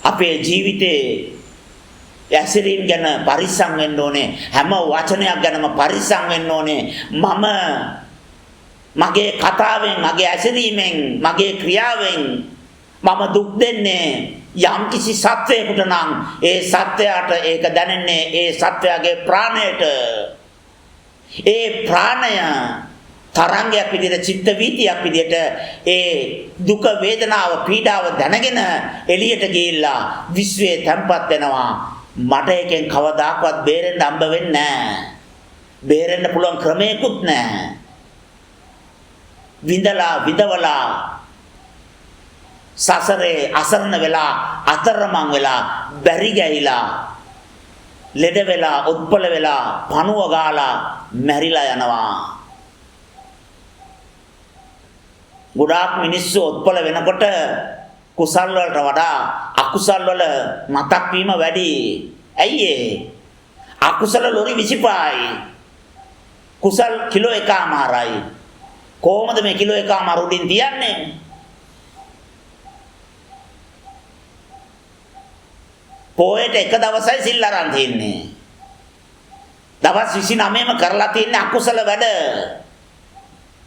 අපේ ජීවිතේ ඇසිරීම ගැන පරිස්සම් වෙන්න ඕනේ හැම වචනයක් ගැනම පරිස්සම් වෙන්න ඕනේ මගේ කතාවෙන් මගේ ඇසිරීමෙන් මගේ ක්‍රියාවෙන් මම දුක් දෙන්නේ යම් කිසි සත්වයකට නම් ඒ සත්වයාට ඒක දැනෙන්නේ ඒ සත්වයාගේ ප්‍රාණයට ඒ ප්‍රාණය තරංගයක් විදිහට චිත්ත වීතියක් විදිහට ඒ දුක වේදනාව පීඩාව දැනගෙන එළියට ගිහිල්ලා විශ්වයේ තැම්පත් වෙනවා මට එකෙන් කවදාකවත් බේරෙන්න හම්බ වෙන්නේ නැහැ බේරෙන්න පුළුවන් ක්‍රමයකුත් නැහැ විඳවලා සසරේ අසරණ වෙලා අතරමං වෙලා බැරි ගෑහිලා ලෙඩ වෙලා උත්පල වෙලා පණුව ගාලා මැරිලා යනවා ගොඩාක් මිනිස්සු උත්පල වෙනකොට කුසල් වලට වඩා අකුසල් වල මතක් වීම වැඩි ඇයි ඒ අකුසල ලොරි 25යි කුසල් කිලෝ එකමාරයි කොහොමද මේ කිලෝ එකමාර උඩින් තියන්නේ පොයට එක දවසයි සිල් අරන් තින්නේ දවස් 29ම කරලා තින්නේ අකුසල වැඩ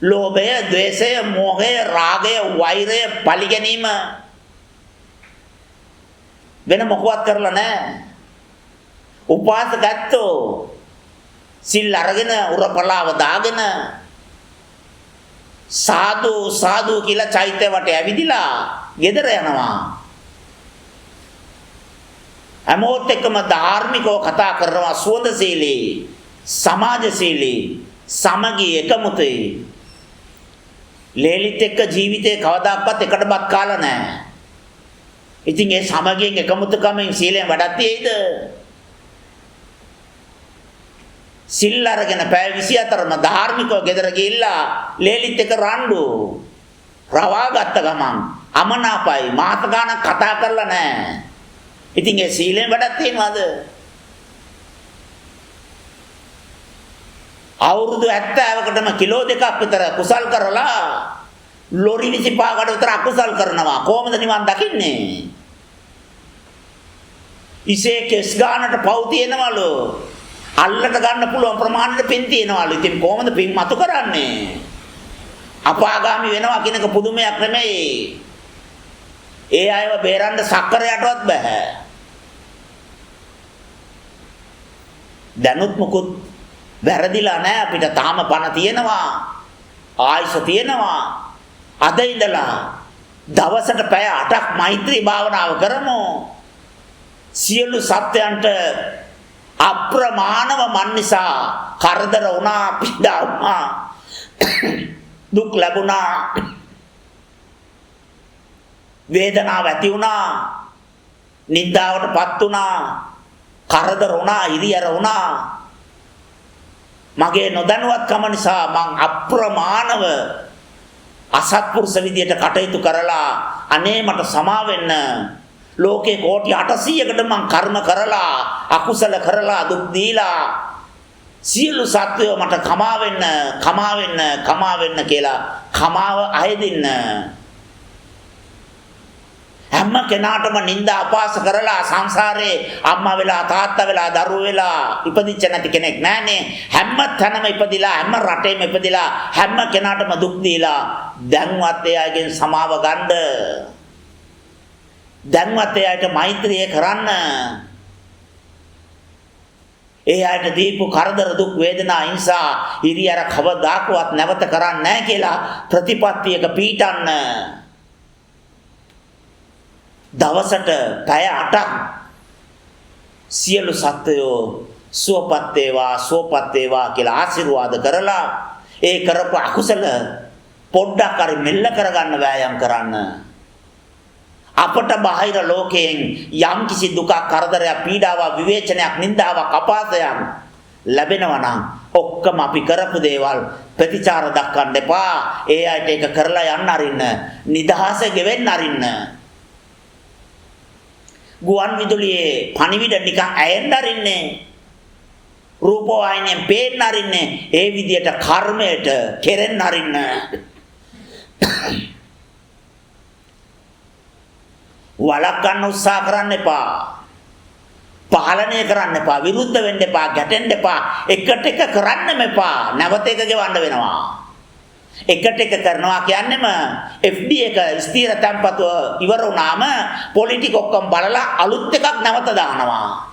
ලෝභය ද්වේෂය මෝහය රාගය වෛරය පරිගැනීම වෙන මොකවත් කරලා නැහැ උපාසකත්වෝ සිල් අරගෙන උරපලාව දාගෙන සාදු කියලා චෛත්‍ය වටේ ඇවිදිලා ගෙදර යනවා හැමෝත් එක්කම ධාර්මිකව කතා කරනවා සුවඳශීලී සමාජශීලී සමගි එකමුතුයි ලේලිත් එක්ක ජීවිතේ කවදාවත් එකටවත් කාලා නැහැ ඉතින් ඒ සමගියෙන් එකමුතුකමෙන් සීලෙන් වැඩක් තියෙයිද සිල් අරගෙන පැය 24ම ධාර්මිකව ගෙදර ගිහිල්ලා ලේලිත් එක රණ්ඩු රවා ගත්ත ගමන් අමනාපයි මාත ගාන කතා කරලා නැහැ. ඉතින් ඒ සීලෙන් වැඩක් තියෙනවද? අවුරුදු 70කටම කිලෝ 2ක් විතර කුසල් කරලා ලොරි 25කට විතර අකුසල් කරනවා. කොහොමද නිවන් දකින්නේ? ඉසේ කෙස් ගානට පව් තියෙනවලු. අල්ලට ගන්න පුළුවන් ප්‍රමාණයට පින් තියනවලු. ඉතින් කොහොමද පින් මතු කරන්නේ? අපාගාමි වෙනවා කියන එක පුදුමයක් නෙමෙයි. ඒ අයව බේරන්න සක්කරයටවත් බෑ. දැනුත් මුකුත් වැරදිලා නැහැ අපිට. තාම පණ තියෙනවා. ආයස තියෙනවා. අද ඉඳලා දවසට පැය 8ක් මෛත්‍රී භාවනාව කරමු. සියලු සත්‍යයන්ට අප්‍රමාණව මන් නිසා කරදර වුණා, පීඩා වුණා, දුක් ලැබුණා, වේදනාව ඇති වුණා, නිന്ദාවටපත් වුණා, කරදර වුණා, හිරියර වුණා. මගේ නොදැනුවත්කම නිසා මං අප්‍රමාණව අසත්පුරුෂ විදියට කටයුතු කරලා අනේ මට සමා වෙන්න. ලෝකේ කෝටි 800කට මං කර්ම කරලා අකුසල කරලා දුක් දීලා සියලු සත්වයෝ මට කමා වෙන්න කියලා කමාව අයදින්න. හැම කෙනාටම නිന്ദා අපාස කරලා සංසාරේ අම්මා වෙලා තාත්තා වෙලා දරුවෝ වෙලා ඉපදිච්ච නැති කෙනෙක් නැහනේ. හැම තැනම ඉපදිලා හැම රටේම ඉපදිලා හැම කෙනාටම දුක් දීලා දැන්වත් එයාගෙන් සමාව ගන්න. දැන්වත් එයාට මෛත්‍රිය කරන්න. ඒ අයට දීපු කරදර දුක් වේදනා හිංසා හිරියර කවදාකවත් නැවත කරන්නේ නැහැ කියලා ප්‍රතිපත්තියක පීඩන්න. දවසට පැය 8ක් සියලු සත්වයෝ සුවපත් වේවා කියලා ආශිර්වාද කරලා ඒ කරපු අකුසල පොඩ්ඩක් හරි මෙල්ල කරගන්න වෑයම් කරන්න. අපට බාහිර ලෝකයෙන් යම් කිසි දුකක්, කරදරයක්, පීඩාවක්, විවේචනයක්, නිന്ദාවක්, අපාසයක් ලැබෙනවා නම් ඔක්කොම අපි කරපු දේවල් ප්‍රතිචාර දක්වන්න එපා. ඒ අයට ඒක කරලා යන්න අරින්න. නිදහස ගෙවෙන්න අරින්න. ගුවන් විදුලියේ පණිවිඩ නිකන් ඇයෙන්න අරින්නේ. රූපවාහිනියෙන් පේන්න අරින්නේ. ඒ විදියට කර්මයට කෙරෙන්න අරින්න. වළක්වන්න උත්සාහ කරන්න එපා. පාලනය කරන්න එපා. විරුද්ධ වෙන්න එපා. ගැටෙන්න එපා. එකට එක කරන්නම එපා. නැවත එක ගෙවන්න වෙනවා. එකට එක කරනවා කියන්නේම FD එක ස්ථිර තැන්පතුව ඉවර වුණාම පොලිටික් ඔක්කොම බලලා අලුත් එකක් නැවත දානවා.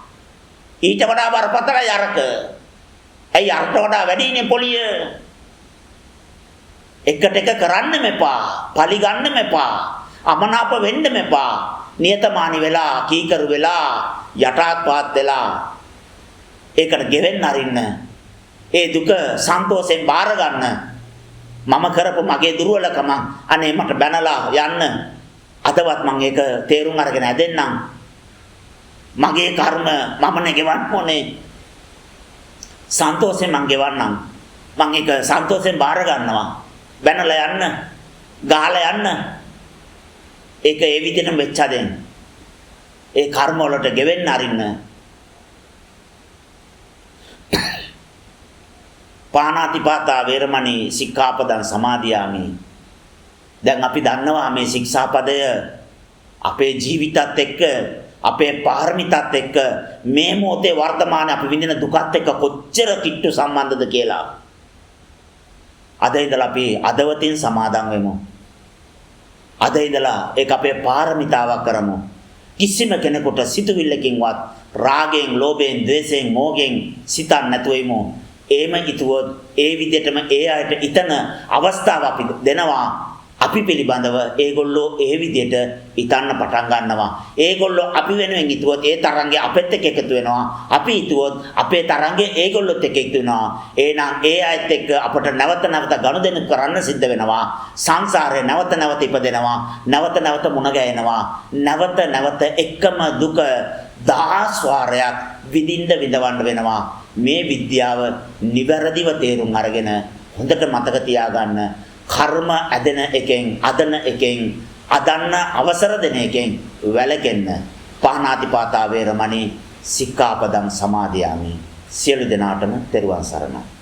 ඊට වඩා බරපතලයි අරක. ඇයි අරකට වඩා වැඩිනේ පොලිය? එකට එක කරන්නම එපා. පලි ගන්නම එපා. අමනාප වෙන්නම එපා. නියතමානී වෙලා, කීකරු වෙලා, යටාත්පාත් වෙලා ඒකට ගෙවෙන්න අරින්න. ඒ දුක සන්තෝෂයෙන් බාර ගන්න. මම කරපු මගේ දුර්වලකම අනේ මට බැනලා යන්න. අදවත් මම ඒක තේරුම් අරගෙන ඇදෙන්නම්. මගේ කර්ම මමනේ ගෙවන්න ඕනේ. සන්තෝෂයෙන් මම ගෙවන්නම්. මම ඒක සන්තෝෂයෙන් බාර ගන්නවා. බැනලා යන්න. ගහලා යන්න. ඒක ඒ විදිහටම වෙච්චදෙන් ඒ කර්ම වලට ගෙවෙන්න අරින්න. පාණාතිපාතා වේරමණී සික්ඛාපදං සමාදියාමි. දැන් අපි දන්නවා මේ ශික්ෂාපදය අපේ ජීවිතත් එක්ක, අපේ පාරමිතත් එක්ක, මේ මොහොතේ වර්තමානයේ අපි විඳින දුකත් එක්ක කොච්චර කිට්ටු සම්බන්ධද කියලා. අද ඉඳලා අපි අදවතින් සමාදන් වෙමු. අද ඉඳලා ඒක අපේ පාරමිතාවක් කරමු. කිසිම කෙනෙකුට සිතුවිල්ලකින්වත් රාගයෙන්, ලෝභයෙන්, ද්වේෂයෙන්, මෝහයෙන් සිතන්න නැතුව ඉමු. එහෙම හිතුවොත් ඒ විදිහටම ඒ අයට ඊතන අවස්ථාව අපි දෙනවා. අපි පිළිබඳව ඒගොල්ලෝ ඒ විදිහට හිතන්න පටන් ගන්නවා. ඒගොල්ලෝ අපි වෙනුවෙන් හිතුවොත් ඒ තරංගේ අපෙත් එක්ක එකතු වෙනවා. අපි හිතුවොත් අපේ තරංගේ ඒගොල්ලොත් එක්ක එකතු වෙනවා. එහෙනම් ඒ අයත් එක්ක අපට නැවත නැවත ගනුදෙනු කරන්න සිද්ධ වෙනවා. සංසාරේ නැවත නැවත ඉපදෙනවා. නැවත නැවත මුණ ගැහෙනවා. නැවත නැවත එකම දුක දහස් වාරයක් විඳවන්න වෙනවා. මේ විද්‍යාව නිවැරදිව තේරුම් අරගෙන හොඳට මතක තියාගන්න. කර්ම ඇදෙන එකෙන්, අදන එකෙන්, අදන්න අවසර දෙන එකෙන් වැළකෙන්න. පාණාතිපාතා වේරමණී සික්ඛාපදං සමාදියාමි. සියලු දෙනාටම තෙරුවන් සරණයි.